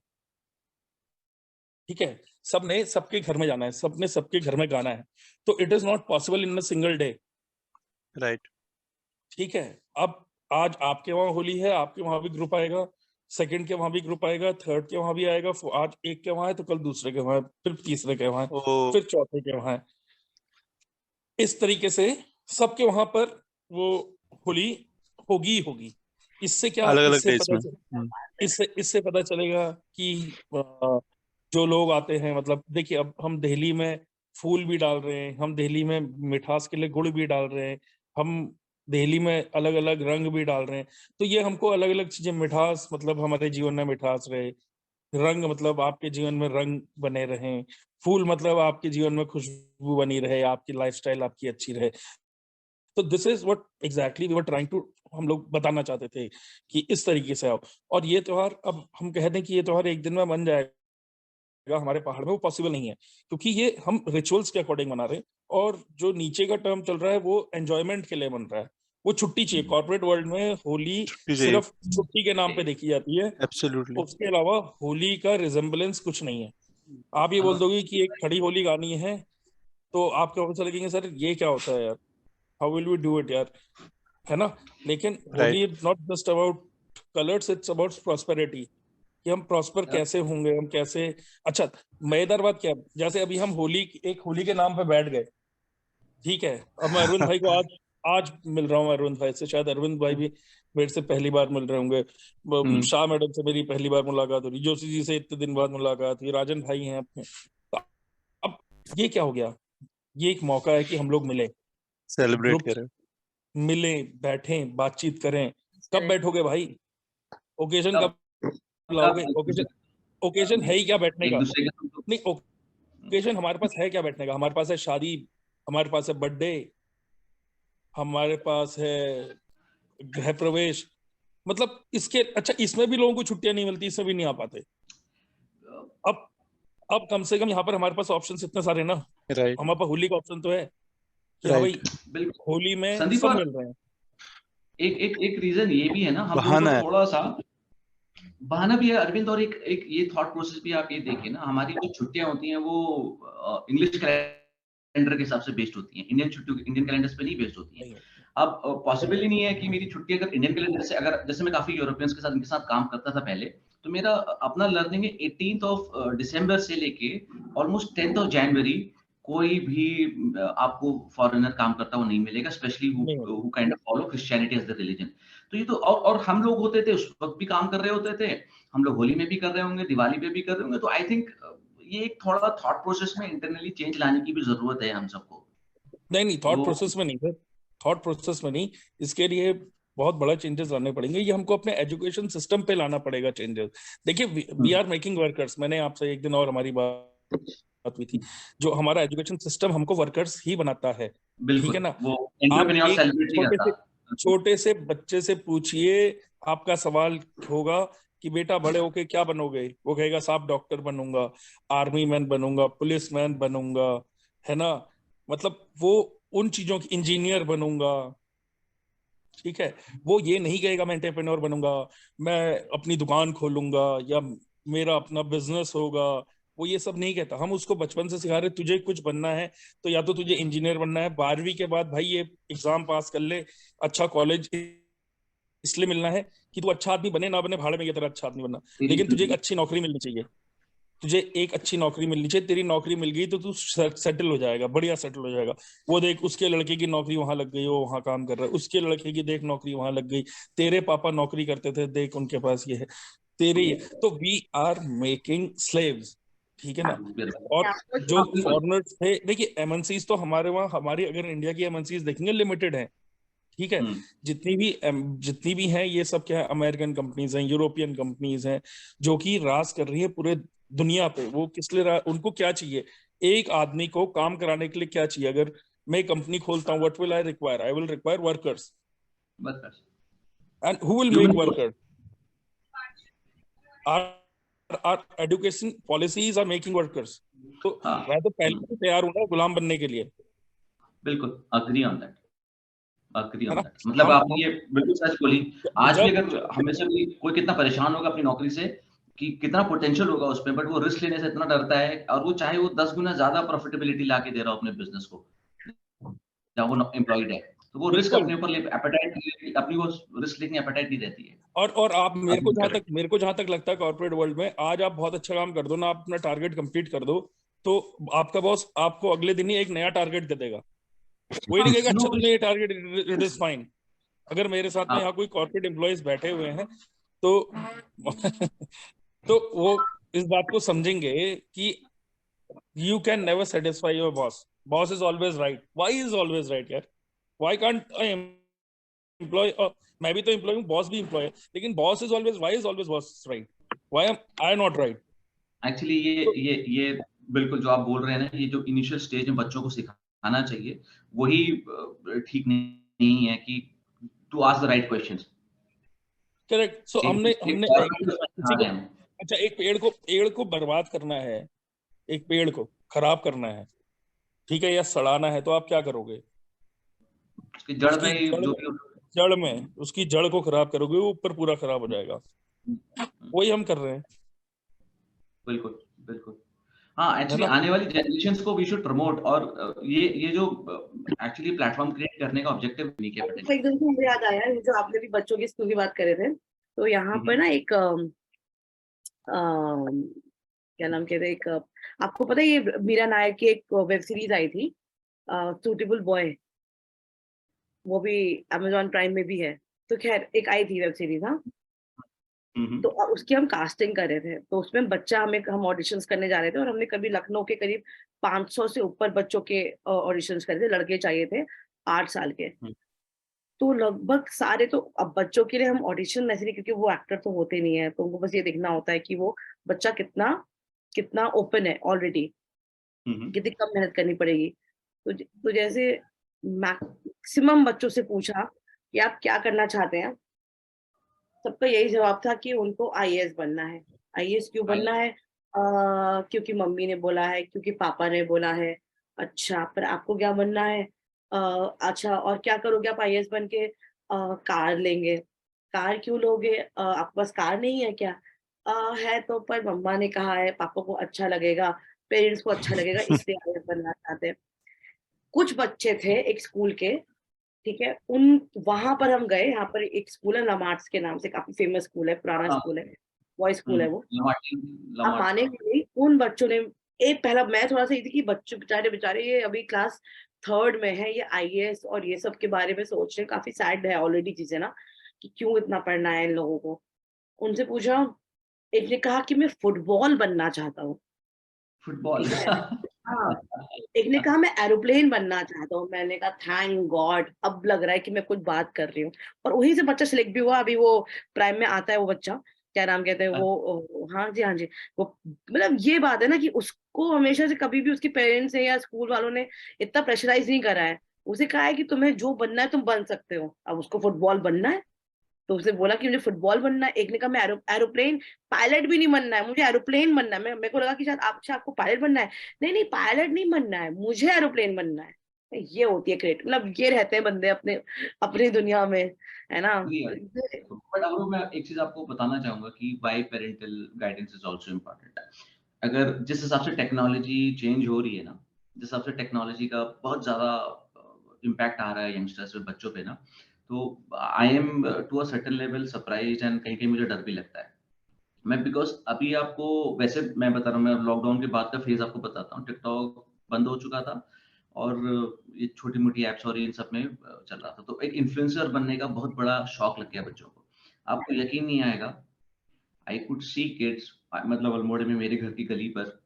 ठीक है, सबने सबके घर में जाना है, सबने सबके घर में गाना है, तो it is not possible in a single day. Right. ठीक है, अब आज आपके वहां होली है, आपके वहां भी ग्रुप आएगा, सेकंड के वहां भी ग्रुप आएगा, थर्ड के वहां भी आएगा, आज एक के वहां है तो कल दूसरे के वहां है, फिर तीसरे के वहां है, ओ, फिर चौथे के वहां है। इस तरीके से सबके वहां पर वो होली होगी ही होगी। इससे क्या, अलग अलग डेज में। इससे पता चलेगा कि जो लोग आते हैं, मतलब देखिए, अब हम दिल्ली में फूल भी डाल रहे हैं, हम दिल्ली में मिठास के लिए गुड़ भी डाल रहे हैं, हम दिल्ली में अलग अलग रंग भी डाल रहे हैं। तो ये हमको अलग अलग चीजें, मिठास मतलब हमारे जीवन में मिठास रहे, रंग मतलब आपके जीवन में रंग बने रहें, फूल मतलब आपके जीवन में खुशबू बनी रहे, आपकी लाइफस्टाइल आपकी अच्छी रहे। तो this is what exactly we were trying to, हम लोग बताना चाहते थे कि इस तरीके से आओ। और ये त्योहार, अब हम कह दें कि ये त्योहार एक दिन में बन जाएगा हमारे पहाड़ में, वो पॉसिबल नहीं है, क्योंकि ये हम रिचुअल्स के अकॉर्डिंग मना रहे हैं। और जो नीचे का टर्म चल रहा है वो एंजॉयमेंट के लिए बन रहा है। वो छुट्टी चाहिए, कॉर्पोरेट वर्ल्ड में होली छुट्टी चाहिए। सिर्फ छुट्टी के नाम पे देखी जाती है, एब्सोल्युटली। उसके अलावा होली का रिजेम्बलेंस कुछ नहीं है। आप ये बोल दोगे कि एक खड़ी होली गानी है, तो आपके ऑफिसर लगेंगे सर ये क्या होता है यार, how will we do it यार, है ना। लेकिन Holi right. Is not just about colours, it's about prosperity, कि हम प्रॉस्पर कैसे होंगे, हम कैसे। अच्छा, मजेदार बात क्या है, जैसे अभी हम एक होली के नाम पे बैठ गए, ठीक है। अब मैं अरविंद भाई को आज आज मिल रहा हूँ, अरविंद भाई से, शायद अरविंद भाई भी मेरे से पहली बार मिल रहे होंगे, शाह मैडम से मेरी पहली बार मुलाकात हो रही, जोशी जी से इतने दिन बाद मुलाकात हुई, राजन भाई हैं अपने। तो अब ये क्या हो गया, ये एक मौका है कि हम लोग मिले, सेलिब्रेट ग्रुप करें। मिलें, बैठें, बातचीत करें। कब बैठोगे भाई, ओकेजन कब कब लाओगे? ओकेजन है ही क्या बैठने एक का? दूसरे के नहीं, ओकेजन हमारे पास है क्या बैठने का? हमारे पास है शादी, हमारे पास है बर्थडे, हमारे पास है गृह प्रवेश, मतलब इसके, अच्छा इसमें भी लोगों को छुट्टियां नहीं मिलती, इसमें भी नहीं आ पाते। अब अब कम से कम यहाँ पर हमारे पास ऑप्शन इतने सारे ना, राइट। हमारे पास होली का ऑप्शन तो है कि हाँ राइट। भाई बिल्कुल होली में संदीप। सब और मिल रहे हैं। एक रीजन ये भी है ना, हम लोगों बहाना को है। थोड़ा सा बहाना भी है अरविंद। और एक एक ये थॉट प्रोसेस भी आप ये देखिए ना, हमारी जो छुट्टियां होती हैं वो इंग्लिश कैलेंडर के हिसाब से बेस्ड होती हैं, इंडियन कैलेंडर्स पे नहीं बेस्ड होती हैं। नहीं, अब पॉसिबल ही नहीं है कि मेरी छुट्टी अगर इंडियन कैलेंडर से, अगर जैसे मैं काफी यूरोपियंस के साथ इनके साथ काम करता था पहले, तो मेरा अपना लर्निंग है 18th ऑफ दिसंबर से लेके ऑलमोस्ट 10th ऑफ जनवरी कोई भी आपको फॉरेनर काम करता हुआ नहीं मिलेगा, स्पेशली नहीं who kind of follow Christianity as the religion. तो ये तो, और हम लोग होते थे उस वक्त भी काम कर रहे होते थे, हम लोग होली में भी कर रहे होंगे, दिवाली पे भी कर रहे होंगे। तो आई थिंक ये एक थोड़ा थॉट प्रोसेस में इंटरनली चेंज लाने की भी जरूरत है हम सबको। नहीं, थॉट तो प्रोसेस में नहीं सर, थॉट प्रोसेस में नहीं, इसके लिए बहुत बड़ा चेंजेस लाने पड़ेंगे। ये हमको अपने एजुकेशन सिस्टम पे लाना पड़ेगा चेंजेस। देखिए, वी आर मेकिंग वर्कर्स, मैंने आपसे एक दिन और हमारी बात हुई थी। जो हमारा एजुकेशन सिस्टम हमको वर्कर्स ही बनाता है, ठीक है ना। वो आप एंटरप्रेन्योर एक सेलिब्रिटी छोटे से बच्चे से पूछिए, आपका सवाल होगा कि बेटा बड़े होके क्या बनोगे, वो कहेगा साहब डॉक्टर बनूंगा, आर्मी मैन बनूंगा, पुलिस मैन बनूंगा, है ना, मतलब वो उन चीजों की, इंजीनियर बनूंगा, ठीक है। वो ये नहीं कहेगा मैं एंटरप्रेन्योर बनूंगा, मैं अपनी दुकान खोलूंगा या मेरा अपना बिजनेस होगा, वो ये सब नहीं कहता। हम उसको बचपन से सिखा रहे तुझे कुछ बनना है तो या तो तुझे इंजीनियर बनना है, 12वीं के बाद भाई ये एग्जाम पास कर ले, अच्छा कॉलेज इसलिए मिलना है कि तू अच्छा आदमी बने ना बने, भाड़ में की तरह अच्छा आदमी बनना, लेकिन तुझे एक अच्छी नौकरी मिलनी चाहिए, तुझे एक अच्छी नौकरी मिलनी चाहिए। तेरी नौकरी मिल गई तो तू सेटल हो जाएगा, बढ़िया सेटल हो जाएगा। वो देख उसके लड़के की नौकरी वहां लग गई, वो वहां काम कर रहा है, उसके लड़के की देख नौकरी वहां लग गई, तेरे पापा नौकरी करते थे देख उनके पास ये है, तेरे तो वी आर मेकिंग स्लेव्स, ठीक है ना। और जो फॉरेनर्स थे, देखिए एमएनसीज तो हमारे वहाँ, हमारी अगर इंडिया की एमएनसीज देखेंगे लिमिटेड है, ठीक है। जितनी भी हैं ये सब क्या है, अमेरिकन कंपनीज हैं, यूरोपियन कंपनीज हैं, जो कि राज कर रही है पूरे दुनिया पे। वो किस लिए उनको क्या चाहिए, एक आदमी को काम कराने के लिए क्या चाहिए। अगर मैं कंपनी खोलता हूँ, what will I require, I will require workers, and who will make workers, our education policies are making workers. तो मैं तो पहले से तैयार हूँ ना गुलाम बनने के लिए। बिल्कुल अग्री ऑन दैट, अग्री है ऑन ना। दैट। मतलब आपने ये बिल्कुल सच बोली। आज भी जब अगर हमें से कोई कितना परेशान होगा अपनी नौकरी से कि कितना पोटेंशियल होगा उसमें, बट वो रिस्क लेने से इतना डरता है, और वो चाहे वो 10 गुना ज्यादा प्रॉफिटेबिलिटी लाके दे रहा हो अपने बिजनेस को, जहाँ वो एम्प्लॉयड है, तो वो रिस्क बिल्कुल, अपने ऊपर एपेटाइट, अपनी वो रिस्क लेने एपेटाइट नहीं रहती है। और आप करेक्ट। मेरे को जहां तक लगता है कॉर्पोरेट वर्ल्ड में, आज आप बहुत अच्छा काम कर दो ना, आप अपना टारगेट कंप्लीट कर दो, तो आपका बॉस आपको अगले दिन ही एक नया टारगेट दे देगा। वही नहीं कहेगा अच्छा तुमने ये टारगेट, इट इज फाइन। अगर मेरे साथ में यहाँ कोई कॉर्पोरेट एम्प्लॉयज बैठे हुए हैं तो तो वो इस बात को समझेंगे कि you can never satisfy your boss, boss is always right. Why is always right यार, व्हाई कांट आई एम्प्लॉय, मैं भी तो एम्प्लॉय हूँ, बॉस भी एम्प्लॉय है, लेकिन boss is always, why is always boss right, why am I not right. Actually ये बिल्कुल जो आप बोल रहे हैं ना, ये जो इनिशियल स्टेज में बच्चों को सिखाना चाहिए, वही ठीक नहीं है कि to ask the right questions. Correct. So हमने हमने किसी को, अच्छा एक पेड़ को बर्बाद करना है, एक पेड़ को खराब करना है, ठीक है, या सड़ाना है, तो आप क्या करोगे, उसकी जड़ उसकी में जो भी जड़ में उसकी जड़ को खराब करोगे, वो ऊपर पूरा खराब हो जाएगा। वही हम कर रहे हैं। बिल्कुल बिल्कुल। हाँ, है एक्चुअली ना। आने वाली जनरेशंस को वी शुड प्रमोट, और ये जो एक्चुअली प्लेटफॉर्म क्रिएट करने का ऑब्जेक्टिव नहीं किया पटेल। एकदम से मुझे याद आया, ये जो आपने भी बच्चों की स्कूल की बात करे थे, तो यहाँ पर ना एक क्या नाम कहते हैं, एक आपको पता है ये मीरा नायर की एक वेब सीरीज आई थी, सूटेबल बॉय, वो भी अमेजॉन प्राइम में भी है। तो खैर एक आई थी वेब सीरीज, हाँ। तो उसकी हम कास्टिंग कर रहे थे, तो उसमें बच्चा हम ऑडिशंस करने जा रहे थे, और हमने कभी लखनऊ के करीब 500 से ऊपर बच्चों के ऑडिशंस करे थे, लड़के चाहिए थे 8 साल के। तो लगभग सारे, तो अब बच्चों के लिए हम ऑडिशन ऐसे नहीं, क्योंकि वो एक्टर तो होते नहीं है, तो उनको बस ये देखना होता है कि वो बच्चा कितना कितना ओपन है ऑलरेडी, कितनी कम मेहनत करनी पड़ेगी। तो जैसे मैक्सिमम बच्चों से पूछा कि आप क्या करना चाहते हैं, सबका यही जवाब था कि उनको आईएएस बनना है। आईएएस क्यों बनना है? क्योंकि मम्मी ने बोला है, क्योंकि पापा ने बोला है। अच्छा, पर आपको क्या बनना है? अच्छा, और क्या करोगे आप आईएएस बन के? कार लेंगे। कार क्यों लोगे? आपके पास कार नहीं है क्या? है तो, पर मम्मा ने कहा है, पापा को अच्छा लगेगा, पेरेंट्स को अच्छा लगेगा, इसलिए आईएएस बनना चाहते हैं। कुछ बच्चे थे एक स्कूल के, ठीक है, वहां पर हम गए, यहाँ पर एक स्कूल है लमार्ट्स के नाम से, काफी फेमस स्कूल है, पुराना स्कूल है, बॉय स्कूल है वो। आप मानेंगे नहीं, उन बच्चों ने, एक पहला मैं थोड़ा सा ये थी कि बच्चों बेचारे बेचारे ये अभी क्लास 3rd में है, ये आईएएस और ये सब के बारे में सोच रहे हैं, काफी सैड है ऑलरेडी चीजें ना, कि क्यों इतना पढ़ना है इन लोगों को। उनसे पूछा, एक ने कहा कि मैं फुटबॉल बनना चाहता हूँ। फुटबॉल। हाँ, एक ने कहा मैं एरोप्लेन बनना चाहता हूँ। मैंने कहा थैंक गॉड, अब लग रहा है कि मैं कुछ बात कर रही हूँ। और वहीं से बच्चा सिलेक्ट भी हुआ, अभी वो प्राइम में आता है वो बच्चा। क्या नाम कहते हैं वो, हाँ जी हाँ जी, वो मतलब ये बात है ना कि उसको हमेशा से कभी भी उसके पेरेंट्स ने या स्कूल वालों ने इतना प्रेशराइज नहीं करा है। उसे कहा है कि तुम्हें जो बनना है तुम बन सकते हो। अब उसको फुटबॉल बनना है तो उसने बोला कि मुझे फुटबॉल बनना है, एक ने कहा मैं एरोप्लेन पायलट भी नहीं बनना है, मुझे एरोप्लेन बनना है। मेरे को लगा कि शायद आपको पायलट बनना है, नहीं नहीं पायलट नहीं बनना है, मुझे एरोप्लेन बनना है। ये होती है क्रिएट, मतलब ये रहते हैं बंदे अपने अपनी दुनिया में, है ना। बट अब मैं एक चीज आपको बताना चाहूंगा कि why parental guidance is also important. अगर जिस हिसाब से टेक्नोलॉजी चेंज हो रही है ना, जिस हिसाब से टेक्नोलॉजी का बहुत ज्यादा इम्पैक्ट आ रहा है यंगस्टर्स पे, बच्चों पे ना, तो I am to a certain level surprise and कहीं कहीं मुझे डर भी लगता है। मैं बिकॉज अभी आपको वैसे मैं बता रहा हूँ, मैं लॉकडाउन के बाद का फेज आपको बताता हूँ। टिकटॉक बंद हो चुका था और ये छोटी मोटी एप्स और इन सब में चल रहा था, तो एक इन्फ्लुएंसर बनने का बहुत बड़ा शौक लग गया बच्चों को। आपको यकीन नहीं आएगा, आई कुड सी किड्स, मतलब अल्मोड़े में मेरे घर की गली पर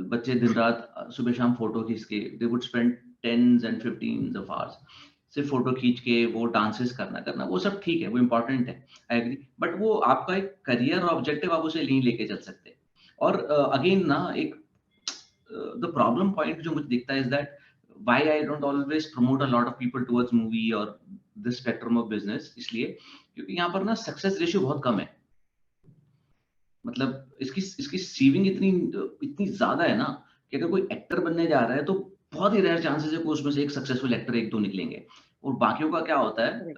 बच्चे दिन रात सुबह शाम फोटो खींच के, they would spend 10s and 15s of hours सिर्फ फोटो खींच के वो डांसेस करना, वो सब ठीक है, वो इम्पोर्टेंट है, आई एग्री। बट वो आपका एक करियर ऑब्जेक्टिव आप उसे नहीं लेके चल सकते। और अगेन ना, एक द प्रॉब्लम पॉइंट जो मुझे दिखता है is that why I don't always promote a lot of people towards movie और दिस स्पेक्ट्रम ऑफ बिजनेस, इसलिए क्योंकि यहाँ पर ना सक्सेस रेशियो बहुत कम है। मतलब इसकी सीविंग इतनी इतनी ज्यादा है ना कि अगर कोई एक्टर बनने जा रहा है तो बहुत ही रेयर चांसेस है कि उसमें से एक सक्सेसफुल एक्टर एक दो निकलेंगे, और बाकियों का क्या होता है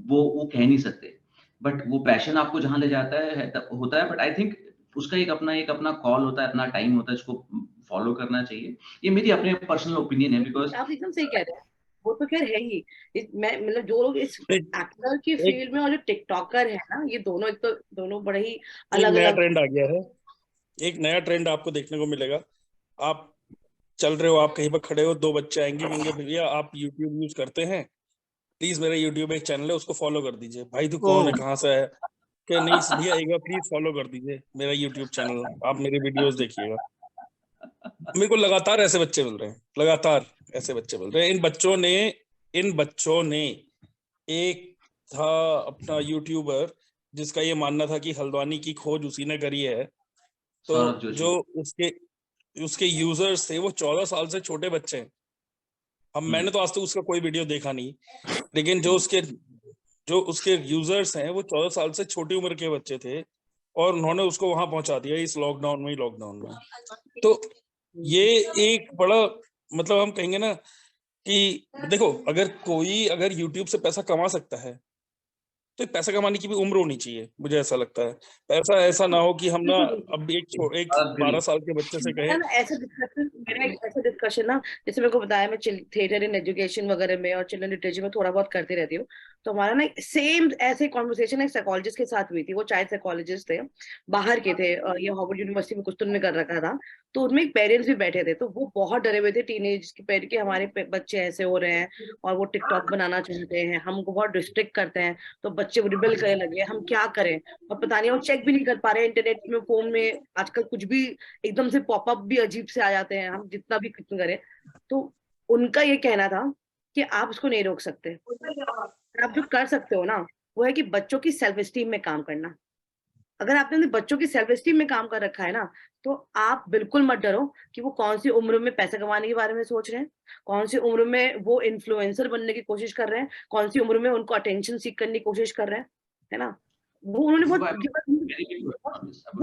वो कह नहीं सकते। बट वो पैशन आपको जहां ले जाता है होता है, बट आई थिंक उसका एक अपना कॉल होता है, अपना टाइम होता है, इसको फॉलो करना चाहिए। ये मेरी अपने पर्सनल ओपिनियन है, बिकॉज आप एकदम सही कह रहे हैं, वो तो खैर है ही। मैं मतलब जो लोग इस एक्टर की एक फील्ड में और जो टिकटॉकर है ना, ये दोनों एक तो दोनों बड़े ही एक अलग नया अलग। ट्रेंड आ गया है, एक नया ट्रेंड आपको देखने को मिलेगा। आप चल रहे हो, आप कहीं पर खड़े हो, दो बच्चे आएंगे, कहेंगे भैया आप यूट्यूब यूज करते हैं, प्लीज मेरा यूट्यूब एक चैनल है उसको फॉलो कर दीजिए। भाई तू कौन है, कहाँ से है? क्या नहीं भैया, एक बार प्लीज फॉलो कर दीजिए मेरा यूट्यूब चैनल, आप मेरे वीडियोस देखिएगा। मेरे को लगातार ऐसे बच्चे मिल रहे हैं, लगातार ऐसे बच्चे मिल रहे हैं। इन बच्चों ने एक था अपना यूट्यूबर जिसका ये मानना था कि हल्द्वानी की खोज उसी ने करी है, तो सौरभ जोशी। जो उसके उसके यूजर्स थे वो 14 साल से छोटे बच्चे हैं। हम मैंने तो आज तक उसका कोई वीडियो देखा नहीं, लेकिन जो उसके यूजर्स हैं वो 14 साल से छोटी उम्र के बच्चे थे, और उन्होंने उसको वहां पहुंचा दिया इस लॉकडाउन में। तो ये एक बड़ा, मतलब हम कहेंगे ना कि देखो, अगर यूट्यूब से पैसा कमा सकता है तो पैसा कमाने की भी उम्र होनी चाहिए, मुझे ऐसा लगता है। पैसा ऐसा ना हो कि हम ना अब एक 12 साल के बच्चे से कहें। ना ऐसा डिस्कशन, मेरा एक ऐसा डिस्कशन ना, जैसे मेरे को बताया मैं थिएटर इन एजुकेशन वगैरह में और चिल्ड्रन लिटरेचर में थोड़ा बहुत करती रहती हूँ। तो हमारा ना सेम ऐसे कॉन्वर्सेशन एक साइकोलॉजिस्ट के साथ हुई थी। वो चाइल्ड साइकोलॉजिस्ट थे, बाहर के थे, ये हार्वर्ड यूनिवर्सिटी में कुछ तो उन्होंने कर रखा था। तो उनमें एक पेरेंट्स भी बैठे थे, तो वो बहुत डरे हुए थे टीनेज के पेरेंट के, हमारे बच्चे ऐसे हो रहे हैं और वो टिकटॉक बनाना चाहते हैं, हमको बहुत रिस्ट्रिक्ट करते हैं, तो बच्चे रिबेल करने लगे, हम क्या करें। और पता नहीं वो चेक भी नहीं कर पा रहे इंटरनेट में, फोन में आजकल कुछ भी एकदम से पॉपअप भी अजीब से आ जाते हैं, हम जितना भी कुछ करें। तो उनका ये कहना था कि आप उसको नहीं रोक सकते, आप जो कर सकते हो ना वो है कि बच्चों की सेल्फ एस्टीम में काम करना। अगर आपने अपने बच्चों की सेल्फ एस्टीम में काम कर रखा है ना, तो आप बिल्कुल मत डरो कि वो कौन सी उम्र में पैसा कमाने के बारे में सोच रहे हैं, कौन सी उम्र में वो इन्फ्लुएंसर बनने की कोशिश कर रहे हैं, कौन सी उम्र में उनको अटेंशन सीख करने की कोशिश कर रहे हैं, है ना। वो उन्होंने बहुत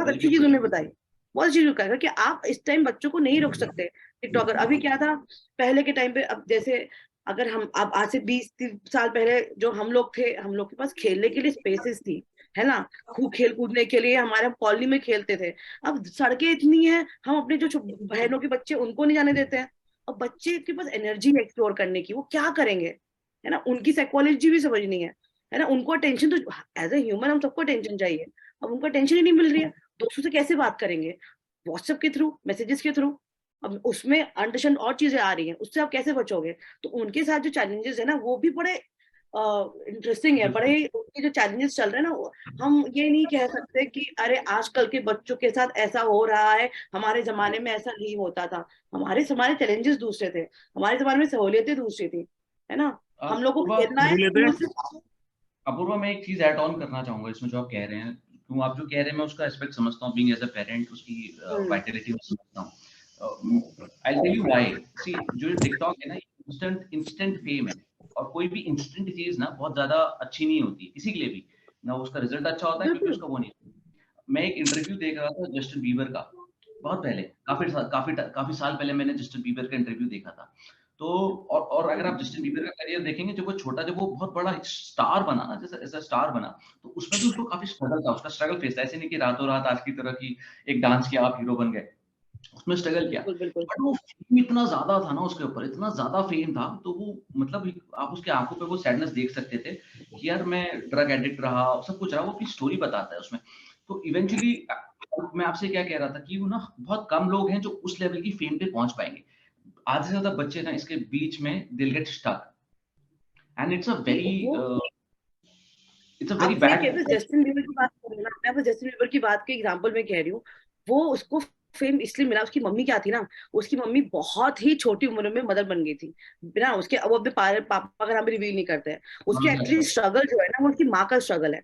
अच्छी चीज उन्होंने बताई, बहुत अच्छी चीज कहा कि आप इस टाइम बच्चों को नहीं रोक सकते। टिकटॉकर अभी क्या था पहले के टाइम पे, अब जैसे अगर हम अब आज से 20-30 साल पहले जो हम लोग थे, हम लोग के पास खेलने के लिए स्पेसेस थी, है ना, खूब खेल कूदने के लिए हमारे कॉलोनी में खेलते थे। अब सड़कें इतनी हैं, हम अपने जो बहनों के बच्चे उनको नहीं जाने देते हैं। अब बच्चे के पास एनर्जी है एक्सप्लोर करने की, वो क्या करेंगे, है ना, उनकी साइकोलॉजी भी समझनी है ना, उनको अटेंशन तो एज ए ह्यूमन हम सबको अटेंशन चाहिए। अब उनको अटेंशन ही नहीं मिल रही है, दोस्तों से कैसे बात करेंगे, व्हाट्सएप के थ्रू, मैसेजेस के थ्रू। अब उसमें अंडरस्टैंड और चीजें आ रही हैं, उससे आप कैसे बचोगे। तो उनके साथ जो चैलेंजेस है ना वो भी बड़े इंटरेस्टिंग है, बड़े उनके जो चैलेंजेस चल रहे हैं ना, हम ये नहीं कह सकते कि अरे आजकल के बच्चों के साथ ऐसा हो रहा है, हमारे जमाने में ऐसा नहीं होता था। हमारे चैलेंजेस दूसरे थे, हमारे जमाने में सहूलियतें दूसरी थी, है ना। हम लोग को खेलना है, लेते हैं। अपूर्वा, मैं एक चीज ऐड ऑन करना चाहूंगा इसमें जो आप कह रहे हैं, तो आप जो कह रहे हैं मैं उसका एस्पेक्ट समझता हूँ, बीइंग एज अ पेरेंट उसकी वाइटलिटी में समझता हूँ। आई टेल यू व्हाई, सी जो टिकटॉक है ना, इंस्टेंट फेम है, और कोई भी इंस्टेंट चीज ना बहुत ज्यादा अच्छी नहीं होती किसी के लिए भी, ना उसका रिजल्ट अच्छा होता है क्योंकि उसका वो नहीं। मैं एक इंटरव्यू देख रहा था जस्टिन बीबर का, बहुत पहले, काफी साल पहले मैंने जस्टिन बीबर का इंटरव्यू देखा था। तो और अगर आप जस्टिन बीबर का करियर देखेंगे, जब वो बहुत बड़ा स्टार बना ना, जैसे ऐसा स्टार बना, तो उसमें भी उसको काफी स्ट्रगल था, उसका स्ट्रगल फेस था। ऐसे नहीं कि रातों रात आज की तरह की एक डांस किया आप हीरो बन गए, उसमें स्ट्रगल किया। बट वो फेम इतना ज्यादा था ना उसके ऊपर, इतना ज्यादा फेम था, तो वो मतलब आप उसके आंखों पे वो सैडनेस देख सकते थे कि यार मैं ड्रग एडिक्ट रहा, सब कुछ रहा, वो अपनी स्टोरी बताता है उसमें। तो इवेंचुअली मैं आपसे क्या कह रहा था कि वो ना बहुत कम लोग हैं जो उस लेवल की फेम पे पहुंच पाएंगे। आधे से ज्यादा बच्चे ना इसके बीच में दिल get stuck, and it's a very bad. Justin Bieber की बात कर रही हूँ ना, मैं बस जस्टिन बीबर की बात के एग्जांपल में कह रही हूँ। वो उसको फेम इसलिए मिला, उसकी मम्मी क्या थी ना, उसकी मम्मी बहुत ही छोटी उम्र में मदर बन गई थी बिना उसके, वो अपने पापा का नाम भी रिवील नहीं करते हैं। उसके एक्चुअली स्ट्रगल जो है ना, वो उसकी माँ का स्ट्रगल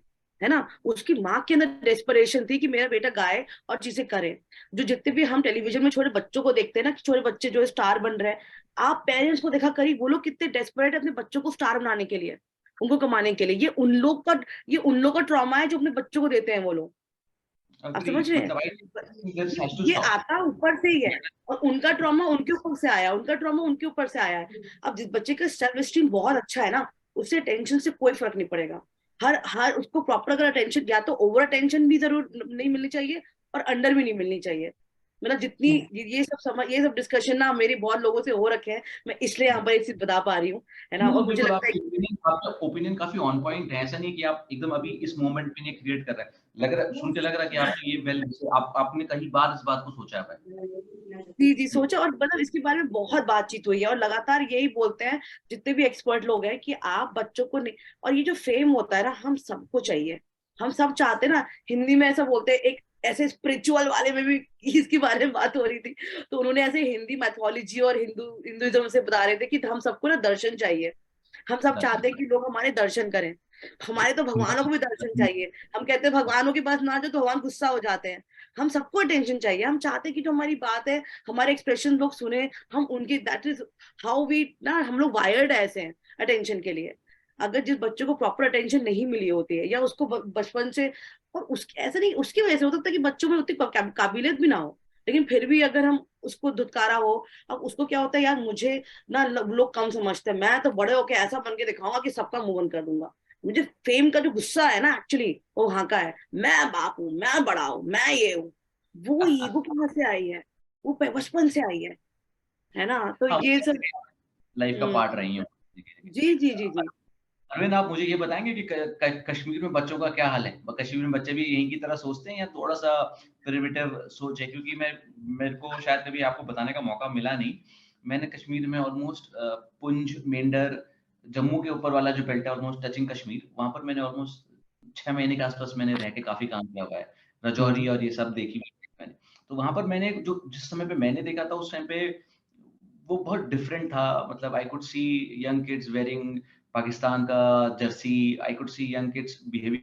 है ना। उसकी माँ के अंदर डेस्परेशन थी कि मेरा बेटा गाए और चीजें करे। जो जितने भी हम टेलीविजन में छोटे बच्चों को देखते हैं ना, कि छोटे बच्चे जो स्टार बन रहे हैं, आप पेरेंट्स को देखा करी, वो लोग कितने डेस्परेट है अपने बच्चों को स्टार बनाने के लिए, उनको कमाने के लिए। ये उन लोग का ट्रॉमा है जो अपने बच्चों को देते हैं वो लोग। आप समझ रहे हैं, ये आता ऊपर से ही है, और उनका ट्रॉमा उनके ऊपर से आया, उनका ट्रॉमा उनके ऊपर से आया है। अब जिस बच्चे का सेल्फ स्टीम बहुत अच्छा है ना, उससे टेंशन से कोई फर्क नहीं पड़ेगा। हर हर उसको प्रॉपर अगर अटेंशन, या तो ओवर अटेंशन भी जरूर नहीं मिलनी चाहिए, और अंडर भी नहीं मिलनी चाहिए। मतलब जितनी ये सब डिस्कशन ना मेरी बहुत लोगों से हो रखे हैं, मैं इसलिए यहाँ पर एक चीज बता पा रही हूँ, है ना। और मुझे लगता है आपका ओपिनियन काफी ऑन पॉइंट है, ऐसा नहीं कि आप एकदम अभी इस मोमेंट में क्रिएट कर रहे हैं। सुन के लग रहा है कि आपने ये आपने कहीं बार इस बात को सोचा है। जी सोचा, और मतलब इसके बारे में बहुत बातचीत हुई है, और लगातार यही बोलते हैं जितने भी एक्सपर्ट लोग हैं कि आप बच्चों को नहीं, और ये जो फेम होता है ना, हम सबको चाहिए, हम सब चाहते हैं ना। हिंदी में ऐसा बोलते हैं, एक ऐसे स्पिरिचुअल वाले में भी इसके बारे में बात हो रही थी, तो उन्होंने ऐसे हिंदी मैथोलॉजी और हिंदुइज्म से बता रहे थे कि हम सबको ना दर्शन चाहिए। हम सब चाहते हैं कि लोग हमारे दर्शन करें, हमारे तो भगवानों को भी दर्शन चाहिए। हम कहते हैं भगवानों के पास ना जाओ तो भगवान गुस्सा हो जाते हैं। हम सबको अटेंशन चाहिए, हम चाहते हैं कि जो हमारी बात है, हमारे एक्सप्रेशन लोग सुने, हम उनकी, दैट इज हाउ वी ना, हम लोग वायर्ड ऐसे हैं अटेंशन के लिए। अगर जिस बच्चे को प्रॉपर अटेंशन नहीं मिली होती है, या उसको बचपन से, और उसके ऐसा नहीं, उसकी वजह से हो सकता है कि बच्चों में उतनी काबिलियत भी ना हो, लेकिन फिर भी अगर हम उसको धुतकारा हो। अब उसको क्या होता है, यार मुझे ना लोग कम समझते हैं, मैं तो बड़े होके ऐसा बन के दिखाऊंगा कि सबका मुंह बंद कर दूंगा। मुझे फेम का जो गुस्सा है ना, एक्चुअली वो वहां का है, मैं बाप हूँ, मैं बड़ा हूँ, मैं ये हूँ। वो ईगो कहाँ से आई है, वो बचपन से आई है ना। तो ये सब लाइफ का पार्ट रही हूँ। जी जी जी जी। अरविंद, आप मुझे ये बताएंगे कि कश्मीर में बच्चों का क्या हाल है? कश्मीर में बच्चे भी यहीं की तरह सोचते हैं या थोड़ा सा प्रिमिटिव सोच है? क्योंकि मेरे को शायद कभी आपको बताने का मौका मिला नहीं। मैंने कश्मीर में ऑलमोस्ट पुंछ, मेंढर, जम्मू के ऊपर वाला जो बेल्ट है, ऑलमोस्ट टचिंग कश्मीर, वहां पर मैंने ऑलमोस्ट 6 महीने के आसपास मैंने रह के काफी काम किया हुआ है। रजौरी और ये सब देखी हुई है मैंने। तो वहां पर मैंने जो जिस समय पे मैंने देखा था, उस टाइम पे वो बहुत डिफरेंट था। मतलब I could see young kids wearing Pakistan का jersey, I could see young kids behaving.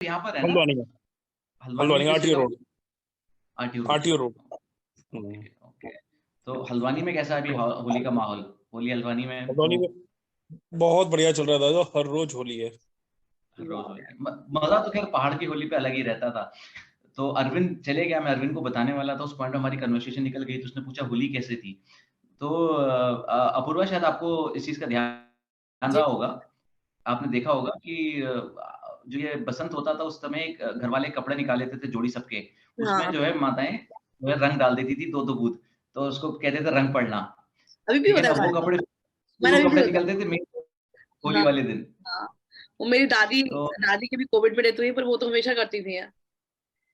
यहाँ पर है ना हल्द्वानी में, Haldwani RTO road, RTO road. Okay. तो हल्द्वानी में कैसा है अभी होली का माहौल? होली हल्द्वानी में हल्द्वानी में बहुत बढ़िया चल रहा था, तो हर रोज होली है। मजा तो खैर पहाड़ की होली पे अलग ही रहता था। तो अरविंद चले गया, मैं अरविंद को बताने वाला था, उस पॉइंट में हमारी कन्वर्सेशन निकल गई। तो उसने पूछा होली कैसे थी। तो अपूर्वा, शायद आपको इस चीज का ध्यान रहा होगा, आपने देखा होगा कि जो ये बसंत होता था, उस समय घर वाले कपड़े निकाल लेते थे जोड़ी सबके, उसमें जो है माताएं जो है रंग डाल देती थी, 2-2 बूंद, तो उसको कहते थे रंग पड़ना। अभी भी ठीक है होता ना? है, वो कपड़े निकलते थे होली वाले दिन। हाँ, वो मेरी दादी तो दादी की भी कोविड में डेथ हुई, पर वो तो हमेशा करती थी।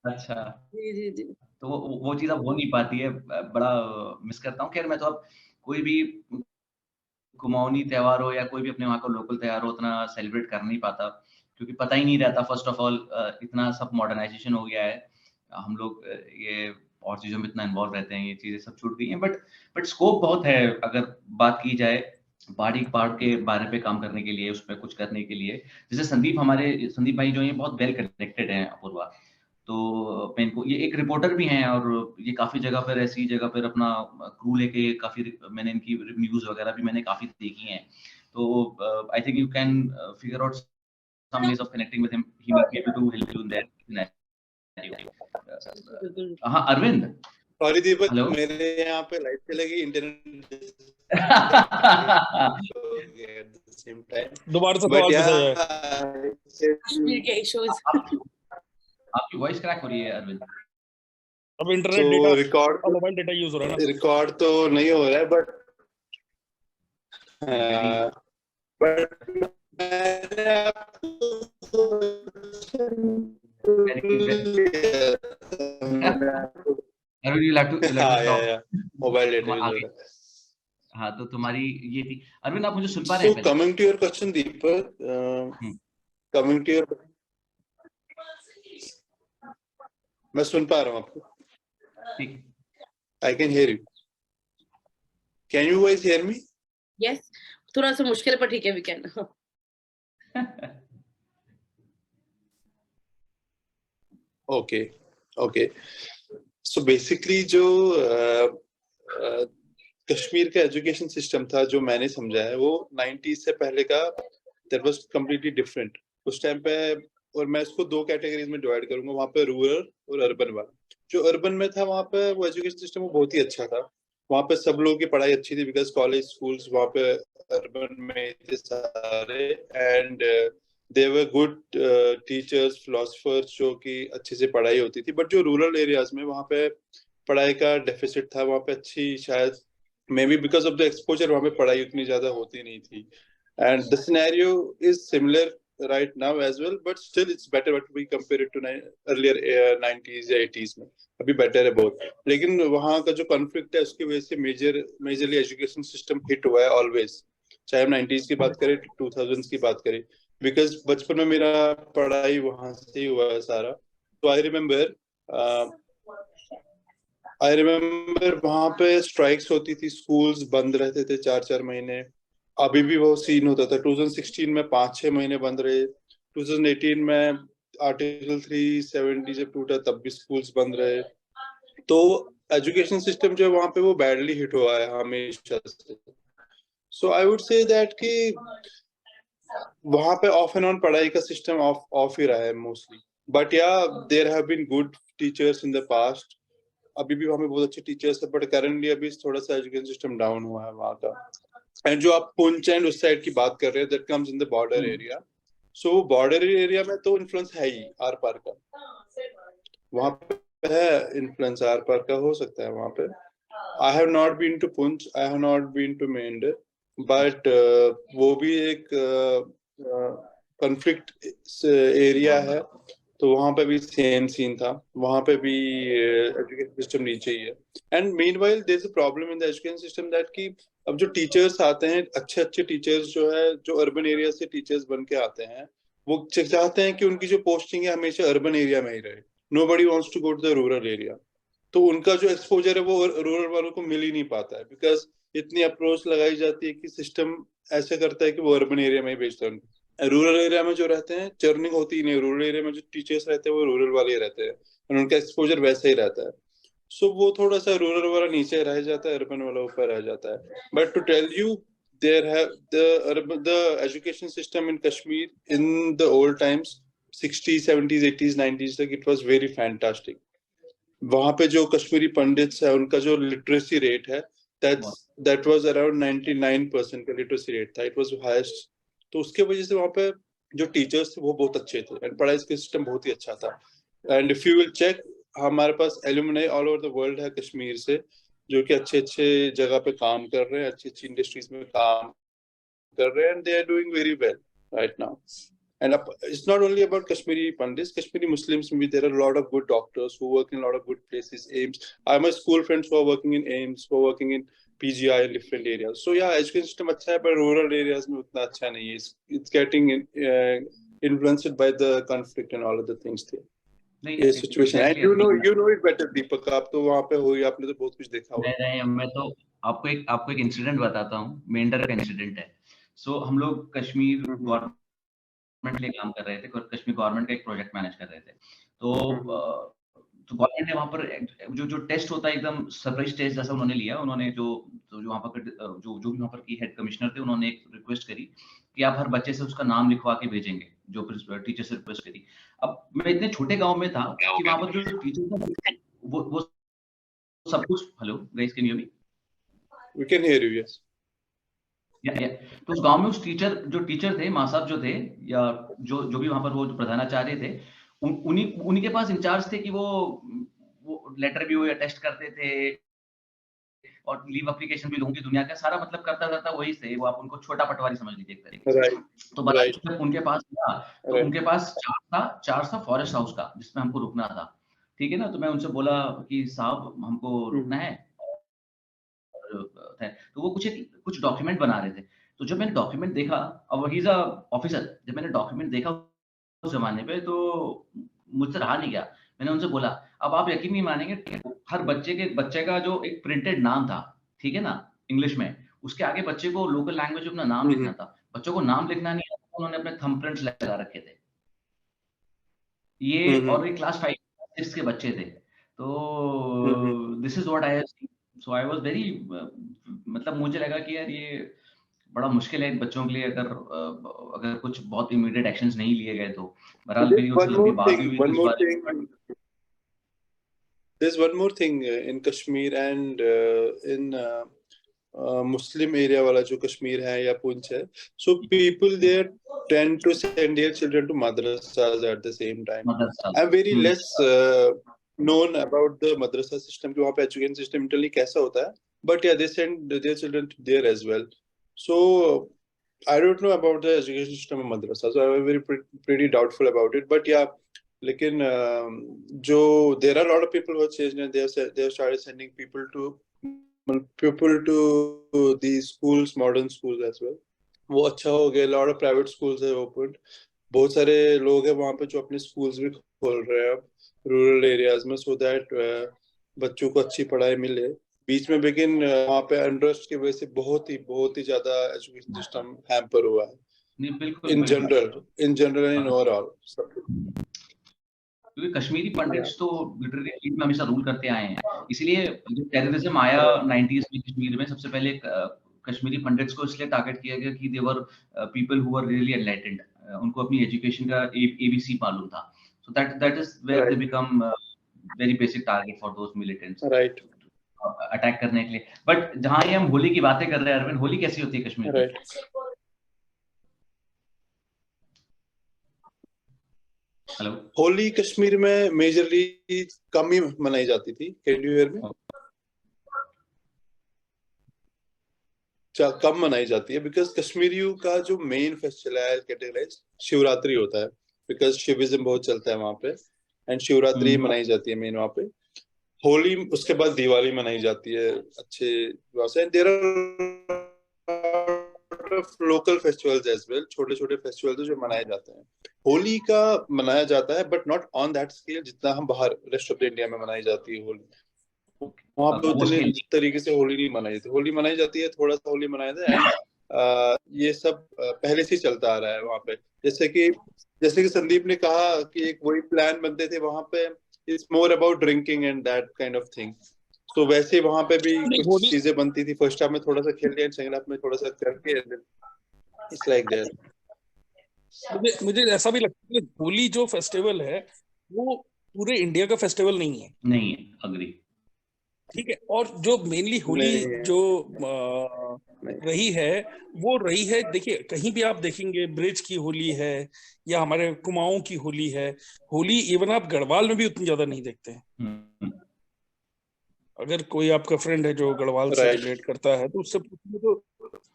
अच्छा। जी जी जी। तो वो चीज़ अब हो नहीं पाती है, बड़ा मिस करता हूँ। ख़ैर मैं तो अब कोई भी कुमाऊनी त्योहार हो या कोई भी अपने वहाँ का लोकल त्योहार हो, उतना सेलिब्रेट कर नहीं पाता, क्योंकि पता ही नहीं रहता फर्स्ट ऑफ ऑल, इतना सब मॉडर्नाइज़ेशन हो गया है। हम लोग ये और चीज़ों में इतना इन्वॉल्व रहते हैं, ये चीज़ें सब छूट गई हैं, बट स्कोप बहुत है अगर बात की जाए पहाड़ के बारे पे काम करने के लिए, उसपे कुछ करने के लिए। जैसे संदीप भाई जो हैं बहुत वेल कनेक्टेड हैं अपूर्वा। तो मैं इनको, ये एक रिपोर्टर भी हैं और ये काफ़ी जगह पर ऐसी जगह पर अपना क्रू लेके काफ़ी, मैंने इनकी न्यूज़ वगैरह भी मैंने काफ़ी देखी हैं। तो I think you can figure out some ways of connecting with him, he will be able to help you in that scenario. बिल्कुल। हाँ, अरविंद। सॉरी दीपक, हेलो। मेरे यहाँ पे लाइट चलेगी, internet at the same time. दोबारा से But सवाल पूछा जाए। कश्मीर के इश्यूज। आपकी वॉइस क्रैक हो रही है अरविंद। अब इंटरनेट तो डेटा रिकॉर्ड और मोबाइल डेटा यूज हो रहा है ना। रिकॉर्ड तो नहीं हो रहा है, बट मैंने Arvind, you have to stop. Mobile data तुम यूज हो आगे। रहा है। हाँ, तो तुम्हारी ये थी। अरविंद, आप मुझे सुन पा रहे So हैं पहले? coming to your question, Deepak, coming to your, मैं सुन पा रहा हूँ आपको। ठीक। I can hear you. Can you guys hear me? Yes, थोड़ा सा मुश्किल पर ठीक है, we can. Okay, okay. So basically जो कश्मीर का एजुकेशन सिस्टम था, जो मैंने समझा है, वो 90s से पहले का that was completely different. उस टाइम पे, और मैं इसको दो कैटेगरीज में डिवाइड करूंगा, वहाँ पे रूरल और अर्बन वाला। जो अर्बन में था, वहाँ पे वो एजुकेशन सिस्टम वो बहुत ही अच्छा था। वहाँ पे सब लोगों की पढ़ाई अच्छी थी, बिकॉज कॉलेज स्कूल्स वहाँ पे अर्बन में थे सारे, and they were good teachers, philosophers, जो कि अच्छे से पढ़ाई होती थी। बट जो रूरल एरियाज में, वहाँ पे पढ़ाई का डेफिसिट था। वहाँ पे अच्छी, शायद may be because of the exposure, वहाँ पे पढ़ाई उतनी ज्यादा होती नहीं थी। And the scenario is similar right now as well, but still it's better what we compare it to earlier 90s या 80s में, अभी better है बहुत। लेकिन वहाँ का जो कॉन्फ्लिक्ट है, उसकी वजह से मेजरली एजुकेशन सिस्टम हिट हुआ है ऑलवेज, चाहे हम 90s की बात करें, 2000s की बात करें, बिकॉज बचपन में मेरा पढ़ाई वहां से ही हुआ है सारा। तो आई रिमेम्बर वहां पे स्ट्राइक्स होती थी, स्कूल्स बंद रहते थे 4-4 महीने। अभी भी वो सीन होता था। 2016 में 5-6 महीने बंद रहे। 2018 में आर्टिकल 370 जब टूटा, तब भी स्कूल्स बंद रहे। तो एजुकेशन सिस्टम जो है वहां पे, वो बैडली हिट हुआ है हमेशा से। सो आई वुड से दैट कि वहां पे ऑफ एंड ऑन पढ़ाई का सिस्टम ऑफ ही रहा है mostly. But yeah there have been good teachers in the past, अभी भी वहां पे बहुत अच्छे टीचर्स है, बट करंटली अभी थोड़ा सा एजुकेशन सिस्टम डाउन हुआ है वहां का। एंड जो आप पुंछ एंड उस साइड की बात कर रहे हैं, that comes in the border area. So border area में तो इन्फ्लुएंस है ही आर पार का, वहां पे है इन्फ्लुएंस आर पार का, हो सकता है वहां पे। I have not been to Poonch, I have not been to Mendhar, but वो भी एक कॉन्फ्लिक्ट एरिया है, तो वहां पे भी सेम सीन था। वहां पे भी एजुकेशन सिस्टम नीचे ही है। And meanwhile there is a problem in the education system that कि अब जो टीचर्स आते हैं, अच्छे अच्छे टीचर्स जो है, जो अर्बन एरिया से टीचर्स बन के आते हैं, वो चाहते हैं कि उनकी जो पोस्टिंग है हमेशा अर्बन एरिया में ही रहे। Nobody wants to go to the rural area. तो उनका जो एक्सपोजर है वो रूरल वालों को मिल ही नहीं पाता है, बिकॉज इतनी अप्रोच लगाई जाती है कि सिस्टम ऐसे करता है कि वो अर्बन एरिया में ही भेजता है उनको। रूरल एरिया में जो रहते हैं, चर्निंग होती ही नहीं। रूरल एरिया में जो टीचर्स रहते हैं, वो रूरल वाले रहते हैं, और उनका एक्सपोजर वैसा ही रहता है। सो वो थोड़ा सा रूरल वाला नीचे रह जाता है, अर्बन वाला ऊपर रह जाता है। But to tell you, there have the education system in Kashmir in the old times, 60s, 70s, 80s, 90s तक, it was very fantastic. वहां पे जो कश्मीरी पंडित्स है, उनका जो लिटरेसी रेट है, that was around 99% का लिटरेसी रेट था, it was highest। तो उसके वजह से वहां पे जो टीचर्स थे वो बहुत अच्छे थे, एंड पढ़ाई का सिस्टम बहुत ही अच्छा था। And if you will check, हमारे पास alumni all over the world है कश्मीर से, जो कि अच्छे अच्छे जगह पे काम कर रहे हैं, अच्छी अच्छी इंडस्ट्रीज में काम कर रहे हैं, and they are doing very well right now. And it's not only about Kashmiri Pandits, Kashmiri Muslims, there are a lot of good doctors who work in a lot of good places, AIMS. I have my school friends who are working in AIMS, who are working in PGI in different areas. So yeah, education system अच्छा है, but rural areas में उतना अच्छा नहीं है. It's getting influenced by the conflict and all of the things there. ये situation. And you know it better, Deepak. आप तो वहाँ पे हो, आपने तो बहुत कुछ देखा होगा. नहीं, मैं तो आपको एक इंसिडेंट बताता हूँ. मेंढर का इंसिडेंट है. सो हम लोग कश्मीर गवर्नमेंट के लिए काम कर रहे थे, कश्मीर गवर्नमेंट का एक प्रोजेक्ट मैनेज कर रहे थे. तो गवर्नमेंट ने वहाँ पर जो टेस्ट होता है एकदम सरप्राइज टेस्ट जैसा उन्होंने लिया. उन्होंने जो वहाँ पर जो भी वहाँ पर की हेड कमिश्नर थे, उन्होंने एक रिक्वेस्ट करी कि आप हर बच्चे से उसका नाम लिखवा के भेजेंगे, जो टीचर से रिक्वेस्ट करी. अब मैं इतने छोटे गांव में था कि वहाँ पर जो टीचर था वो सब कुछ. Hello guys, can you hear me? We can hear you, yes. तो उस गांव में उस टीचर थे, माँ साहब जो थे, या जो भी वहां पर वो प्रधानाचार्य थे, उन्हीं के पास इंचार्ज थे कि वो लेटर भी हो या टेस्ट करते थे, और लीव एप्लीकेशन भी लोगों की दुनिया का सारा मतलब करता वही से. वो आप उनको छोटा पटवारी समझ लीजिए एक तरीके से. तो बड़ा उनके पास था, तो उनके पास चार्ज था फॉरेस्ट हाउस का, जिसमें हमको रुकना था. ठीक है ना. तो मैं उनसे बोला कि साहब हमको रुकना है. तो वो कुछ डॉक्यूमेंट बना रहे थे. तो जब मैंने डॉक्यूमेंट देखा, अब ही इज अ ऑफिसर, जब मैंने डॉक्यूमेंट देखा उस जमाने पे, तो मुझसे रहा नहीं गया. मैंने उनसे बोला, अब आप यकीन नहीं मानेंगे, हर बच्चे का जो एक प्रिंटेड नाम था, ठीक है ना, इंग्लिश में, उसके आगे बच्चे को लोकल लैंग्वेज में अपना नाम लिखना था. बच्चों को नाम लिखना नहीं आता, उन्होंने अपने थंब प्रिंट्स लगा रखे थे. ये और ये क्लास 5 6 के बच्चे थे. तो this is what I have seen. So I was very, मतलब मुझे लगा कि यार ये बड़ा मुश्किल है बच्चों के लिए, अगर कुछ बहुत इमीडिएट एक्शंस नहीं लिए गए तो. बहरहाल मेरी उनसे लंबी बात हुई इस बारे. There's one more thing in Kashmir and in Muslim area वाला जो कश्मीर है या पुंछ है. So people there tend to send their children to madrasas at the same time. I'm very less known about the madrasa system, कि वहाँ पे education system internally कैसा होता है. But yeah, they send their children there as well. So I don't know about the education system in madrasa, so I'm very pretty doubtful about it. But yeah, लेकिन जो there are a lot of people who have changed and they have started sending people to these schools, modern schools as well. वो अच्छा हो गया. lot of private schools have opened. बहुत सारे लोग हैं वहाँ पे जो अपने schools भी खोल रहे हैं अब रूरल एरियाज में, so that बच्चों को अच्छी पढ़ाई मिले. बीच में लेकिन वहाँ पे अनरेस्ट की वजह से बहुत ही ज्यादा एजुकेशन सिस्टम हैम्पर हुआ है. In general and overall. क्योंकि कश्मीरी पंडित्स तो लिटरली फील्ड में हमेशा रूल करते आए हैं. इसलिए जब टेररिज्म आया 90s में कश्मीर में, सबसे पहले कश्मीरी पंडित्स को इसलिए टारगेट किया गया कि they were people who were really enlightened. उनको अपनी एजुकेशन का ABC मालूम था. So that is where they become very basic target for those militants, right, attack करने के लिए. बट जहां ये हम होली की बातें कर रहे हैं, अरविंद, होली कैसी होती है कश्मीर में? हेलो. होली कश्मीर में मेजरली कम ही मनाई जाती थी. Can you hear me? कम मनाई जाती है बिकॉज कश्मीरियों का जो मेन फेस्टिवल है कैटेगराइज शिवरात्रि होता है, बिकॉज शिविज्म बहुत चलता है वहां पे, एंड शिवरात्रि मनाई जाती है मेन वहां पे. होली उसके बाद दिवाली मनाई जाती है अच्छे वैसे. There are local festivals as well, छोटे फेस्टिवल्स जो मनाए जाते हैं. होली का मनाया जाता है but not on that scale जितना हम बाहर रेस्ट ऑफ द इंडिया में मनाई जाती है होली. वहाँ पे उतने तरीके से होली नहीं मनाई जाती. होली मनाई जाती है, थोड़ा सा होली मनाया जाता है. ये सब पहले से चलता आ रहा है वहाँ पे. जैसे कि संदीप ने कहा कि एक वही प्लान बनते थे वहाँ पे, it's more about drinking and that kind of thing. तो वैसे वहाँ पे भी कुछ चीजें बनती थी. फर्स्ट हाफ में थोड़ा सा खेल लिया, सेकंड हाफ में थोड़ा सा करके, इट्स लाइक दैट. मुझे ऐसा भी लगता है कि होली जो फेस्टिवल है वो पूरे इंडिया का फेस्टिवल नहीं है. अग्री. ठीक है. और जो मेनली होली जो रही है वो रही है, देखिए कहीं भी आप देखेंगे ब्रिज की होली है या हमारे कुमाऊं की होली है. होली इवन आप गढ़वाल में भी उतनी ज्यादा नहीं देखते हैं. अगर कोई आपका फ्रेंड है जो गढ़वाल से रिलेट करता है तो उससे पूछेंगे तो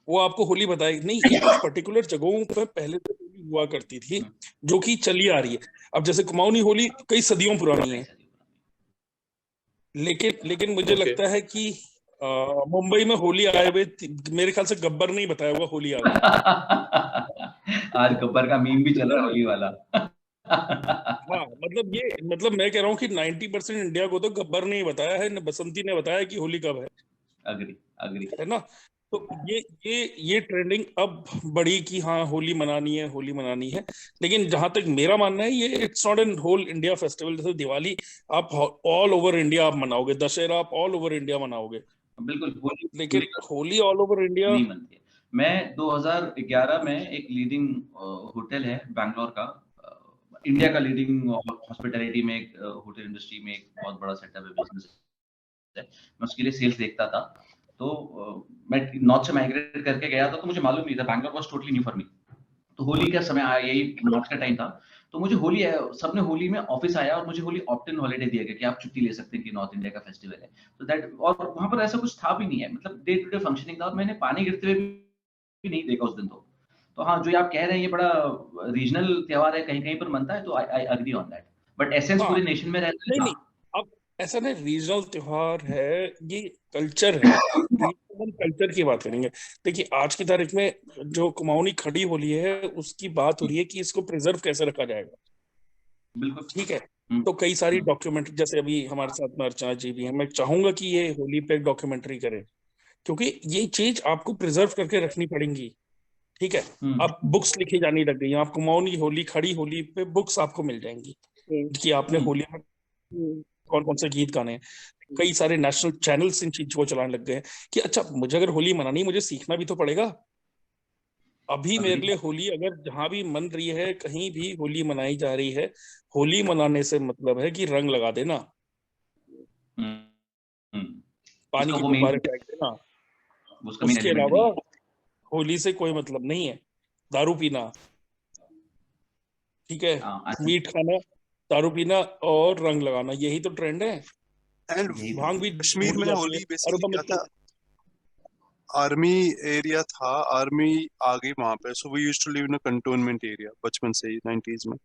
वो आपको होली बताएगी. नहीं, ये कुछ पर्टिकुलर जगहों पर पहले से होली हुआ करती थी, जो कि चली आ रही है। अब जैसे कुमाऊनी होली कई सदियों पुरानी है, लेकिन मुझे Okay. लगता है कि मुंबई में होली आए हुए मेरे ख्याल से गब्बर ने ही बताया होगा होली आ गई। आज गब्बर का मीम भी चल रहा है होली वाला। हाँ, मतलब मैं कह रहा हूँ कि 90% इंडिया को तो गब्बर ने ही बताया है, न बसंती ने बताया कि होली कब है अग्री है ना। तो ये ट्रेंडिंग अब बढ़ी कि हाँ होली मनानी है। लेकिन जहां तक मेरा मानना है, ये it's not an whole India festival. जैसे दिवाली आप ऑल ओवर इंडिया आप मनाओगे, दशहरा आप ऑल ओवर इंडिया मनाओगे, बिल्कुल होली लेकिन होली ऑल ओवर इंडिया नहीं मनती है। मैं 2011 में एक लीडिंग होटल है बैंगलोर का, इंडिया का लीडिंग हॉस्पिटैलिटी में एक होटल इंडस्ट्री में एक बहुत बड़ा सेटअप है, बिजनेस है। मैं उसके लिए सेल्स देखता था। तो मैं नॉर्थ से माइग्रेट करके गया था, तो मुझे मालूम नहीं था, Bangalore was totally new for me. तो होली का समय आया, यही मार्च का टाइम था। तो मुझे होली आया, सबने होली में ऑफिस आया और मुझे होली ऑप्ट इन हॉलिडे दिया गया कि आप छुट्टी ले सकते हैं कि नॉर्थ इंडिया का फेस्टिवल है। तो दैट, और वहां पर ऐसा कुछ था भी नहीं है, मतलब डे टू डे फंक्शनिंग था, और मैंने पानी गिरते हुए भी नहीं देखा उस दिन। तो हाँ, जो आप कह रहे हैं ये बड़ा रीजनल त्योहार है, कहीं कहीं पर मनता है, तो I agree on that, but essence हाँ पूरे नेशन में रहता है। नहीं, अब ऐसा नहीं रीजनल त्योहार है, ये कल्चर है। रीजनल कल्चर की बात करेंगे। देखिए आज की तारीख में जो कुमाऊनी खड़ी होली है उसकी बात हो रही है कि इसको प्रिजर्व कैसे रखा जाएगा। बिल्कुल। ठीक है, तो कई सारी डॉक्यूमेंट्री, जैसे अभी हमारे साथ में अर्चना जी भी हैं, मैं चाहूंगा कि ये होली पे डॉक्यूमेंट्री करें, क्योंकि ये चीज आपको प्रिजर्व करके रखनी पड़ेंगी। ठीक है, अब बुक्स लिखी जानी लग गई हैं, आप कुमाऊनी होली खड़ी होली पे बुक्स आपको मिल जाएंगी कि आपने होली में कौन कौन से गीत गाने हैं। कई सारे नेशनल चैनल्स इन चीज को चलाने लग गए हैं कि अच्छा मुझे अगर होली मनानी है, मुझे सीखना भी तो पड़ेगा। अभी मेरे लिए होली अगर जहां भी मन रही है, कहीं भी होली मनाई जा रही है, होली मनाने से मतलब है कि रंग लगा देना, पानी उसका के वो मेन गुब्बारे फेंक देना। उसका मेन उसके एलिमेंट अलावा नहीं है। होली से कोई मतलब नहीं है। दारू पीना, ठीक है, हाँ, मीट खाना, दारू पीना और रंग लगाना, यही तो ट्रेंड है। एंड यही तो भांग भी कश्मीर ढूंढ में जाती है। होली अरे बेसिकली बम क्या था, आर्मी एरिया था, आर्मी आ गई वहां पे, so we used to live in a cantonment area बचपन से ही 90s में।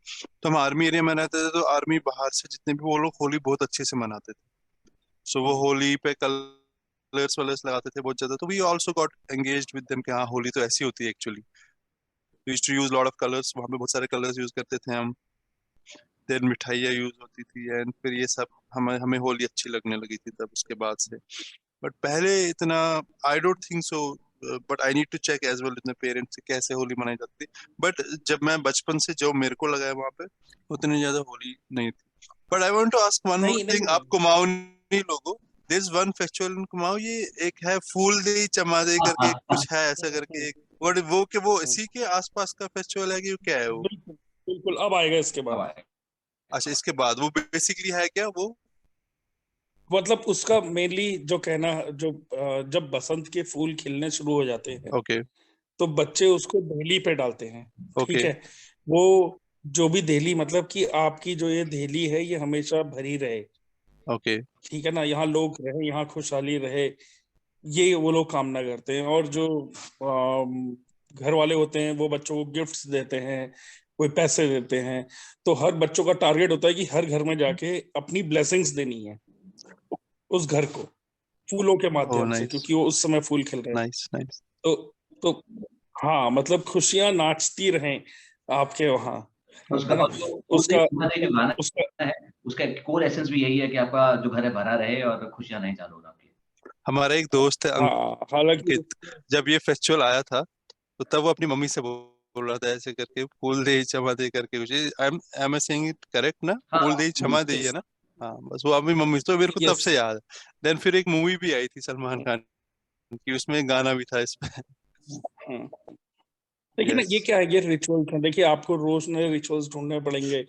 तो हम आर्मी एरिया में रहते थे, तो आर्मी बाहर से जितने भी वो लोग होली बहुत अच्छे से मनाते थे। सो वो होली पे कलर्स वलर्स लगाते थे बहुत ज्यादा, तो we also got engaged with them कि हाँ होली तो ऐसी होती है actually. We used to use lot of colours, वहां पे बहुत सारे कलर्स यूज करते थे हम। देन मिठाइयाँ यूज होती थी, एंड फिर ये सब हमें हमें होली अच्छी लगने लगी थी तब उसके बाद से। बट पहले इतना I don't think so, but I need to check as well अपने पेरेंट्स से कैसे होली मनाई जाती थी। बट जब मैं बचपन से जो मेरे को लगा है वहां पे, उतनी ज्यादा होली नहीं थी। But I want to ask one more नहीं थिंग, नहीं आप कुमाऊनी लोगों, this one festival in Kumaon, ये एक है फूल दे चमा दे करके कुछ है ऐसा करके एक वो कि वो इसी के आसपास का फेस्टिवल है कि क्या है वो? बिल्कुल बिल्कुल, अब आएगा इसके अब बाद। आए। अच्छा, इसके बाद वो बेसिकली है क्या वो? मतलब उसका मेनली जो कहना, जो जब बसंत के फूल खिलने शुरू हो जाते हैं, ओके तो बच्चे उसको देहली पे डालते हैं। ठीक ओके है, वो जो भी देहली, मतलब कि आपकी जो ये देहली है ये हमेशा भरी रहे, ओके ठीक है ना, यहाँ लोग रहे, यहाँ खुशहाली रहे, ये वो लोग कामना करते हैं। और जो घर वाले होते हैं वो बच्चों को गिफ्ट्स देते हैं, कोई पैसे देते हैं। तो हर बच्चों का टारगेट होता है कि हर घर में जाके अपनी ब्लेसिंग्स देनी है उस घर को, फूलों के ओह माध्यम से, नाइस क्योंकि वो उस समय फूल खिल रहे हैं। Nice nice. तो तो हाँ, मतलब खुशियां नाचती रहें आपके वहाँ, उसका है ना। उसका जो गाना उसका है, उसका कोर एसेंस भी यही है कि आपका जो घर है भरा रहे और खुशियां नहीं चालू हो आपकी। हमारा एक दोस्त है हाँ, हालांकि अंकित, जब ये फेस्टिवल आया था तो तब वो अपनी मम्मी से बोल रहा था ऐसे करके, फूल दे क्षमा दे करके कुछ, I am saying it correct ना, हाँ, फूल दे क्षमा दे है यस ना? हाँ बस वो अभी मम्मी तो मेरे को तब यस। से याद है। देन फिर एक मूवी भी आई थी सलमान खान की, उसमें एक गाना भी था इसमें। लेकिन यस ये क्या है, ये रिचुअल्स हैं। देखिए आपको रोज नए रिचुअल्स ढूंढने पड़ेंगे,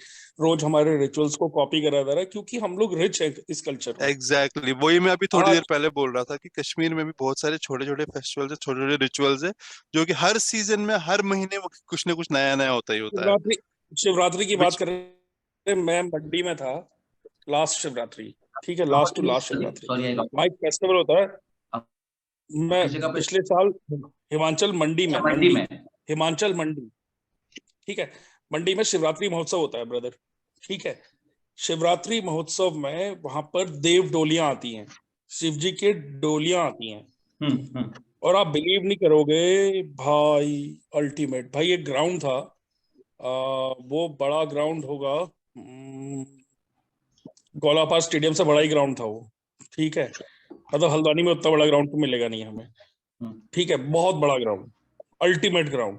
रोज हमारे रिचुअल्स को कॉपी करा जा रहा है, क्योंकि हम लोग रिच है इस कल्चर में। एग्जैक्टली वही मैं अभी थोड़ी देर आज पहले बोल रहा था कि कश्मीर में भी बहुत सारे छोटे छोटे फेस्टिवल्स है, छोटे छोटे रिचुअल्स है, जो कि हर सीजन में हर महीने वो कुछ ना कुछ नया नया होता ही होता है। शिवरात्रि, शिवरात्रि की बात विच करें, मैं मंडी में था लास्ट शिवरात्रि, ठीक है, last to last Shivratri, sorry, वहाँ एक फेस्टिवल होता है। मैं किस जगह पे? पिछले साल हिमाचल मंडी में, अच्छा, मंडी मंडी, में। हिमाचल मंडी, ठीक है, मंडी में शिवरात्रि महोत्सव होता है ब्रदर, ठीक है। शिवरात्रि महोत्सव में वहां पर देव डोलियां आती हैं, शिव जी के डोलियां आती हैं, और आप बिलीव नहीं करोगे भाई, अल्टीमेट भाई। एक ग्राउंड था, वो बड़ा ग्राउंड होगा, गोलापार स्टेडियम से बड़ा ही ग्राउंड था वो, ठीक है। मतलब हल्द्वानी में उतना बड़ा ग्राउंड तो मिलेगा नहीं हमें, ठीक है, बहुत बड़ा ग्राउंड, अल्टीमेट ग्राउंड।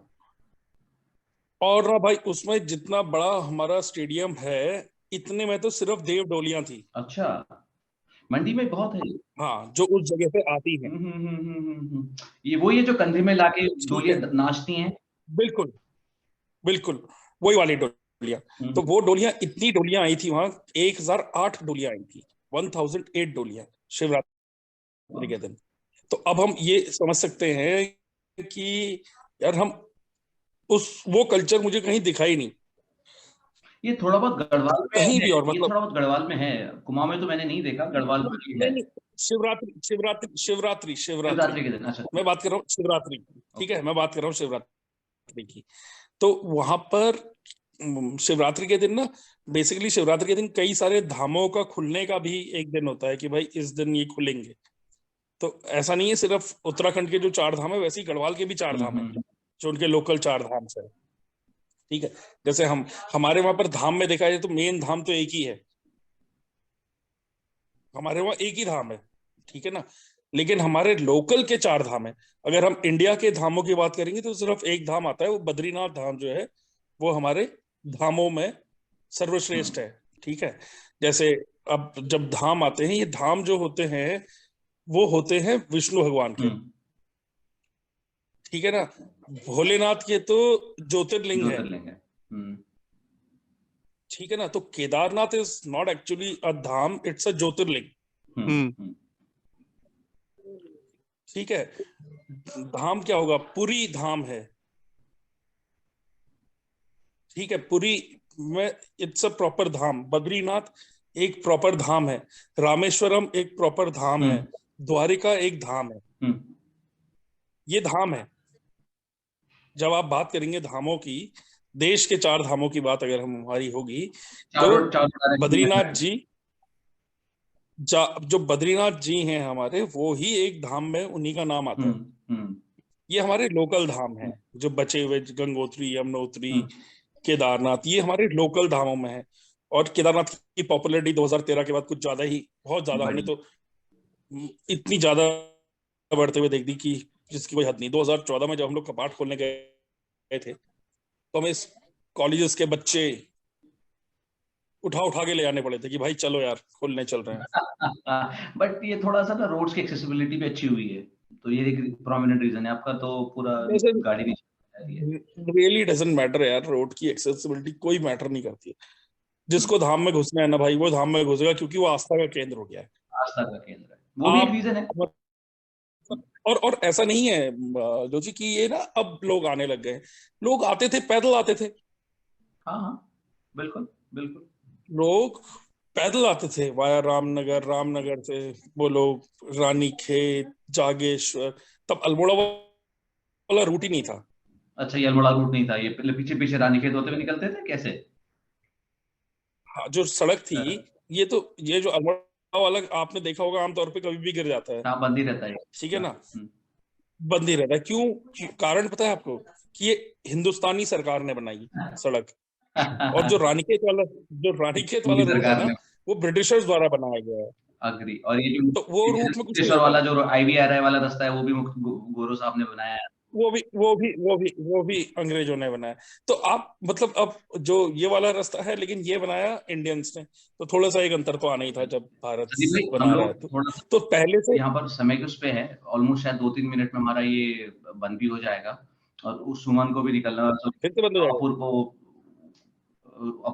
और ना भाई उसमें जितना बड़ा हमारा स्टेडियम है, इतने में तो सिर्फ देव डोलियां थी। अच्छा, मंडी में बहुत है। हाँ, जो उस जगह पे आती है। ये वही है जो कंधे में लाके ठीक है, डोलियां नाचती हैं। बिल्कुल बिल्कुल वही वाली डोलियां। तो वो डोलियां, इतनी डोलियां आई थी वहां, 1008 डोलियां आई थी, 1008 डोलियां शिवरात्रि के दिन। तो अब हम ये समझ सकते हैं कि यार हम वो कल्चर मुझे कहीं दिखाई नहीं, ये थोड़ा बहुत गढ़वाल में कहीं है, भी। और ये मतलब थोड़ा बहुत गढ़वाल में है, कुमाऊं में तो मैंने नहीं देखा, गढ़वाल में ये है। नहीं, शिवरात्रि शिवरात्रि शिवरात्रि शिवरात्रि शिवरात्रि के दिन, अच्छा। मैं बात कर रहा हूँ शिवरात्रि की, ठीक है, मैं बात कर रहा हूँ शिवरात्रि की। तो वहां पर शिवरात्रि के दिन ना, बेसिकली शिवरात्रि के दिन कई सारे धामों का खुलने का भी एक दिन होता है कि भाई इस दिन ये खुलेंगे। तो ऐसा नहीं है सिर्फ उत्तराखंड के जो 4 धाम है, वैसे ही गढ़वाल के भी 4 धाम है, जो उनके लोकल 4 धाम से है, ठीक है। जैसे हमारे वहां पर धाम में देखा जाए तो मेन धाम तो एक ही है, हमारे वहां एक ही धाम है, ठीक है ना। लेकिन हमारे लोकल के 4 धाम है। अगर हम इंडिया के धामों की बात करेंगे तो सिर्फ एक धाम आता है, वो बद्रीनाथ धाम जो है, वो हमारे धामों में सर्वश्रेष्ठ है, ठीक है। जैसे अब जब धाम आते हैं, ये धाम जो होते हैं वो होते हैं विष्णु भगवान के, ठीक है ना। भोलेनाथ के तो ज्योतिर्लिंग है, ज्योतिर्लिंग है। ठीक है ना। तो Kedarnath is not actually a dham, it's a jyotirlinga, ठीक है। धाम क्या होगा, पुरी धाम है, ठीक है। पुरी में इट्स अ प्रॉपर धाम, बद्रीनाथ एक प्रॉपर धाम है, रामेश्वरम एक प्रॉपर धाम है, द्वारिका एक धाम है, ये धाम है। जब आप बात करेंगे धामों की, देश के 4 धामों की बात अगर हम हमारी होगी, तो बद्रीनाथ जी, जो बद्रीनाथ जी हैं हमारे, वो ही एक धाम में उन्हीं का नाम आता है। ये हमारे लोकल धाम हैं, जो बचे हुए गंगोत्री, यमुनोत्री, केदारनाथ, ये हमारे लोकल धामों में है। और केदारनाथ की पॉपुलैरिटी 2013 के बाद कुछ ज्यादा ही, बहुत ज्यादा, हमने तो इतनी ज्यादा बढ़ते हुए देख दी कि जिसकी कोई हद नहीं। 2014 में जब हम लोग कपाट खोलने गए थे, तो हमें कॉलेजेस के बच्चे उठा के ले आने पड़े थे कि भाई चलो यार खोलने चल रहे हैं। बट ये थोड़ा सा ना रोड्स की एक्सेसिबिलिटी भी अच्छी हुई है, तो ये एक प्रोमिनेंट रीजन है आपका, तो पूरा गाड़ी भी रियली डजंट मैटर यार, रोड की एक्सेसिबिलिटी कोई मैटर नहीं करती है। जिसको धाम में घुसना है ना भाई, वो धाम में घुसेगा, क्योंकि वो आस्था का केंद्र हो गया है, आस्था का केंद्र है, वो भी एक रीजन है। और ऐसा नहीं है जो जी कि ये ना अब लोग आने लग गए, लोग आते थे, पैदल आते थे। हाँ हाँ, बिल्कुल बिल्कुल, लोग पैदल आते थे वाया रामनगर से वो लोग रानीखेत, जागेश्वर, तब अल्मोड़ा वाला रूट ही नहीं था। अच्छा, ये अल्मोड़ा रूट नहीं था, ये पीछे पीछे रानीखेत होते हुए निकलते थे कैसे? हाँ, जो सड़क थी, ये जो अल्मोड़ा वाला आपने देखा होगा, आमतौर पे कभी भी गिर जाता है, हाँ, बंद ही रहता है, ठीक है ना। बंद ही रहता है, क्यों? कारण पता है आपको? कि ये हिंदुस्तानी सरकार ने बनाई सड़क। और जो रानीखेत वाला रूट है ना, वो ब्रिटिशर्स द्वारा बनाया गया है। अग्री। और ये जो तो वो रूट में कुछ नहीं मुक्तेश्वर होता वाला था। जो IVRI वाला रास्ता है, वो भी गोरो साहब ने बनाया है। वो भी अंग्रेजों ने बनाया। तो आप मतलब अब जो ये वाला रास्ता है, लेकिन ये बनाया इंडियंस ने, तो थोड़ा सा एक अंतर तो आना ही था जब भारत हम बना रहा है लोग थोड़ा तो पहले से। यहाँ पर समय के उस पे है, ऑलमोस्ट शायद 2-3 मिनट में हमारा ये बंद भी हो जाएगा, और उस सुमन को भी निकलना, फिर से बंद हो जाएगा।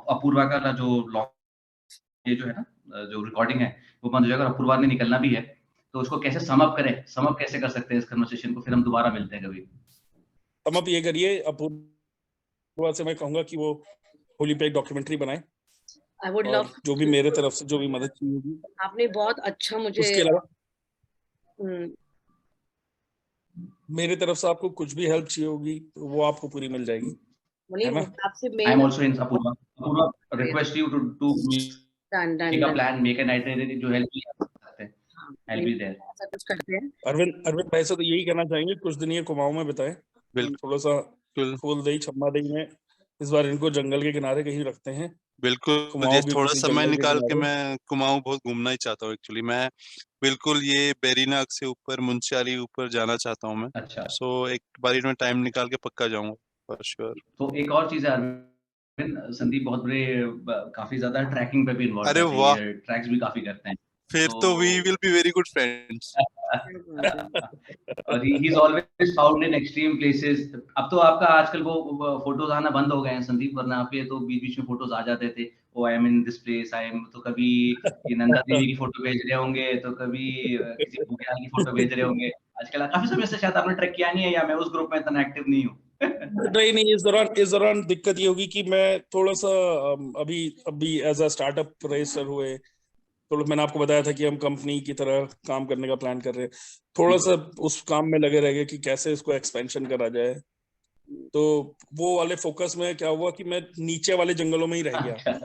अपूर्वा का जो लॉक, ये जो है ना, जो रिकॉर्डिंग है वो बंद हो जाएगा, अपूर्वा ने निकलना भी है, तो उसको कैसे सम अप कैसे कर सकते हैं इस कन्वर्सेशन को, फिर हम दोबारा मिलते हैं कभी। हम अब ये करिए, अपूर्वा से मैं कहूंगा कि वो होली पे एक डॉक्यूमेंट्री बनाए, I would love जो भी मेरे तरफ से जो भी मदद चाहिए होगी। आपने बहुत अच्छा मुझे, उसके अलावा मेरे तरफ से आपको कुछ भी हेल्प चाहिए होगी तो वो आपको पूरी मिल जाएगी। मुनीब, ना? आपसे I am mail also in Apurva. Apurva, request you to done make a done plan, make an itinerary जो help सकते हैं. I'll be there. ऐसा कुछ करते हैं। अरविंद भाई से तो यही कहना चाहेंगे, कुछ दिन ये कुमाऊं में बिताए, बिल्कुल थोड़ा सा फूलदेई छम्मादेई में इस बार इनको जंगल के किनारे कहीं रखते हैं। बिल्कुल। कुमाऊं ये की थोड़ा किसी समय जंगल के निकाल के किनारे। मैं कुमाऊं बहुत घूमना ही चाहता हूँ एक्चुअली। मैं बिल्कुल ये बेरीनाग से ऊपर मुंशियारी ऊपर जाना चाहता हूँ मैं। अच्छा। सो एक बारी में टाइम निकाल के पक्का जाऊंगा फॉर श्योर। तो एक और चीज है अरविंद, संदीप बहुत बड़े काफी ज्यादा ट्रैकिंग पे भी इन्वॉल्व अरे रहते वाह, हैं, ट्रैक्स भी काफी करते हैं। फिर तो we will be very good friends. और he is always found in extreme places. अब तो आपका आजकल वो फोटोज आना बंद हो गए हैं संदीप, वरना आपके तो बीच बीच में फोटोज आ जाते थे। Oh I am in this place, I am, तो कभी ये नंदा देवी की फोटो भेज रहे होंगे, तो कभी किसी बुग्याल की फोटो भेज रहे होंगे। आजकल काफी समय से शायद आपने ट्रैक किया नहीं है, या मैं उस ग्रुप में इतना एक्टिव नहीं हूँ। नहीं, इस दौरान दिक्कत ये होगी कि मैं थोड़ा सा अभी एज अ स्टार्टअप रजिस्टर हुए, तो मैंने आपको बताया था कि हम कंपनी की तरह काम करने का प्लान कर रहे हैं। थोड़ा सा उस काम में लगे रह गए कि कैसे इसको एक्सपेंशन करा जाए। तो वो वाले फोकस में क्या हुआ कि मैं नीचे वाले जंगलों में ही रह गया,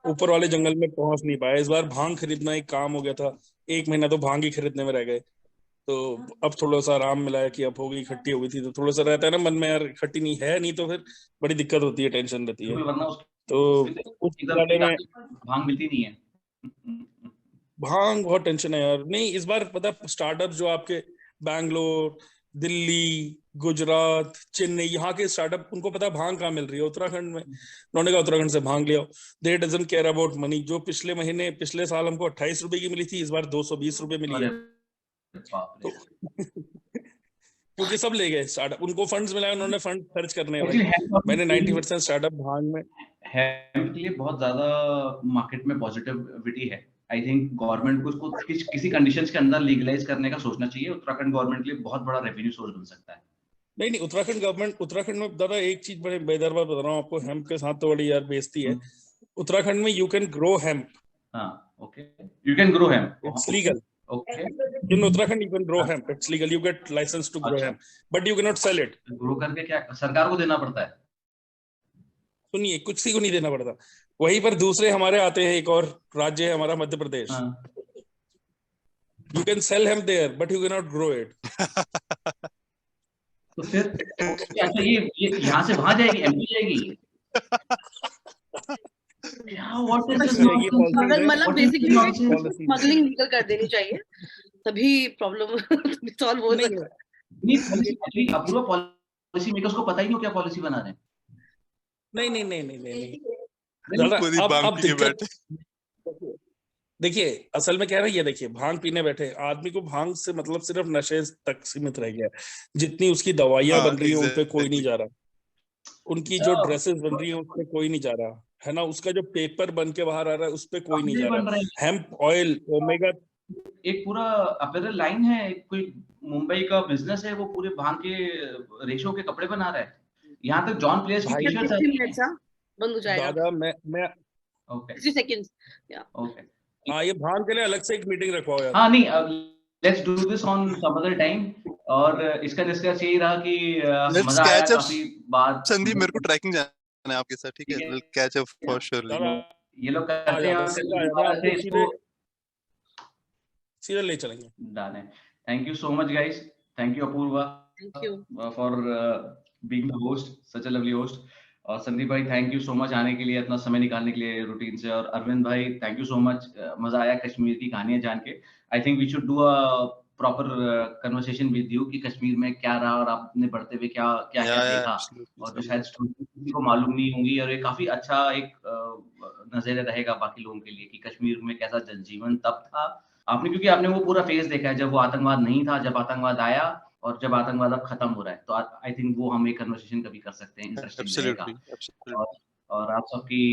ऊपर वाले जंगल में पहुंच नहीं पाया। इस बार भांग खरीदना एक काम हो गया था, 1 महीना तो भांग ही खरीदने में रह गए। तो अब थोड़ा सा आराम मिला है कि अब हो गई, इकट्ठी हो गई थी, तो थोड़ा सा रहता है ना मन में, यार इकट्ठी नहीं है, नहीं तो फिर बड़ी दिक्कत होती है, टेंशन रहती है। वरना तो उस वाले में भांग मिलती नहीं है। भांग बहुत टेंशन है यार। नहीं, इस बार पता स्टार्टअप जो आपके बैंगलोर, दिल्ली, गुजरात, चेन्नई, यहाँ के स्टार्टअप, उनको पता भांग कहाँ मिल रही है, उत्तराखंड में। उन्होंने कहा उत्तराखंड से भांग ले आओ। दे डजंट केयर अबाउट मनी। जो पिछले साल हमको 28 रुपए की मिली थी, इस बार 220 रुपए मिली है। तो क्योंकि सब ले गए स्टार्टअप, उनको फंड्स मिला, उन्होंने फंड खर्च करने हैं भाई। मैंने 90% स्टार्टअप भांग में हेम्प के लिए बहुत ज्यादा मार्केट में पॉजिटिविटी है। आई थिंक गवर्नमेंट को उसको किसी कंडीशंस के अंदर लीगलाइज करने का सोचना चाहिए। उत्तराखंड गवर्नमेंट के लिए बहुत बड़ा रेवेन्यू सोर्स बन सकता है। नहीं, उत्तराखंड में दादा एक चीज बड़े बेदर बात बता रहा हूँ आपको, हेम्प के साथ तो बड़ी यार बेइज्जती है। उत्तराखंड में यू कैन ग्रो हेम्प। हाँ, okay, you can grow hemp, it's legal. Okay, In Uttarakhand you can grow hemp. It's legal. You get license to grow hemp, but you cannot sell it. Grow करके क्या सरकार को देना पड़ता है? सुनिए, कुछ सी को नहीं देना पड़ता। वहीं पर दूसरे हमारे आते हैं, एक और राज्य है हमारा Madhya Pradesh. You can sell hemp there, but you cannot grow it. तो फिर अच्छा, ये यहाँ से वहां जाएगी, एमपी जाएगी? What is this nonsense? मतलब बेसिकली स्मगलिंग लीगल कर देनी चाहिए, तभी प्रॉब्लम सॉल्व हो सकता है। नहीं, अपूर्वा पॉलिसी मेकर्स को पता ही नहीं क्या पॉलिसी बना रहे हैं। नहीं। अब देखिए, असल में क्या है, ये देखिए, भांग पीने बैठे आदमी को भांग से मतलब सिर्फ नशे तक सीमित रह गया। जितनी उसकी दवाइयां बन रही हैं उन पे कोई नहीं जा रहा, उनकी जो ड्रेसेस बन रही हैं उस पे कोई नहीं जा रहा है ना, उसका जो पेपर बन के बाहर आ रहा है उस पे कोई नहीं जा रहा। हेम्प ऑयल, ओमेगा, एक पूरा अपैरल लाइन है, कोई मुंबई का बिजनेस है, वो पूरे भांग के रेशो के कपड़े बना रहा है। यहाँ तक जॉन प्लेस की टी-शर्ट बंद हो जाएगा। दादा मैं ओके 60 सेकंड्स ओके, हाँ, ये भांग के लिए अलग से एक मीटिंग रखवाओ यार। हाँ नहीं, let's do this on some other time. और इसका डिस्कस यही रहा कि मजा आया काफी बात। संदीप, मेरे को ट्रैकिंग जाना है आपके साथ, ठीक है? Will catch up for sure. ये लोग करते हैं, सीरियल ले चलेंगे। डन है। Thank you so much guys, thank you Apurva for being the host, such a lovely host. और संदीप भाई, थैंक यू सो मच आने के लिए, इतना समय निकालने के लिए रूटीन से। और अरविंद भाई, थैंक यू सो मच, मजा आया कश्मीर की कहानियां जान के। I think we should do a proper conversation with you कि कश्मीर में क्या रहा और आपने बढ़ते हुए क्या देखा, और जो शायद किसी को मालूम नहीं होंगी। और ये काफी अच्छा एक नजरिया रहेगा बाकी लोगों के लिए कि कश्मीर में कैसा जनजीवन तब था। आपने, क्योंकि आपने वो पूरा फेज देखा है, जब वो आतंकवाद नहीं था, जब आतंकवाद आया, और जब आतंकवाद अब खत्म हो रहा है। तो आई थिंक वो हम एक कन्वर्सेशन कभी कर सकते हैं, इंटरेस्टिंग रहेगा। और आप सबकी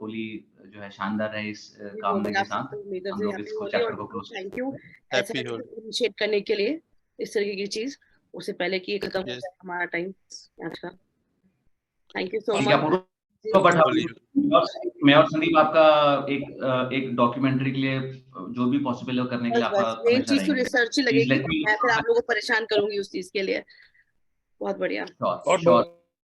होली जो है शानदार रहे इस कामना के साथ। हम लोग इसको चैप्टर को क्लोज। थैंक यू ऐसा इनिशिएट करने के लिए, इस तरह की चीज, उससे पहले कि खत्म हो जाए हमारा टाइम आज का। Thank you so much. मैं और संदीप आपका एक डॉक्यूमेंट्री के लिए जो भी पॉसिबल हो करने के लिए आपका मेन चीज तो रिसर्च ही लगेगी, मैं फिर आप लोगों को परेशान करूंगी उस चीज के लिए। बहुत बढ़िया। श्योर।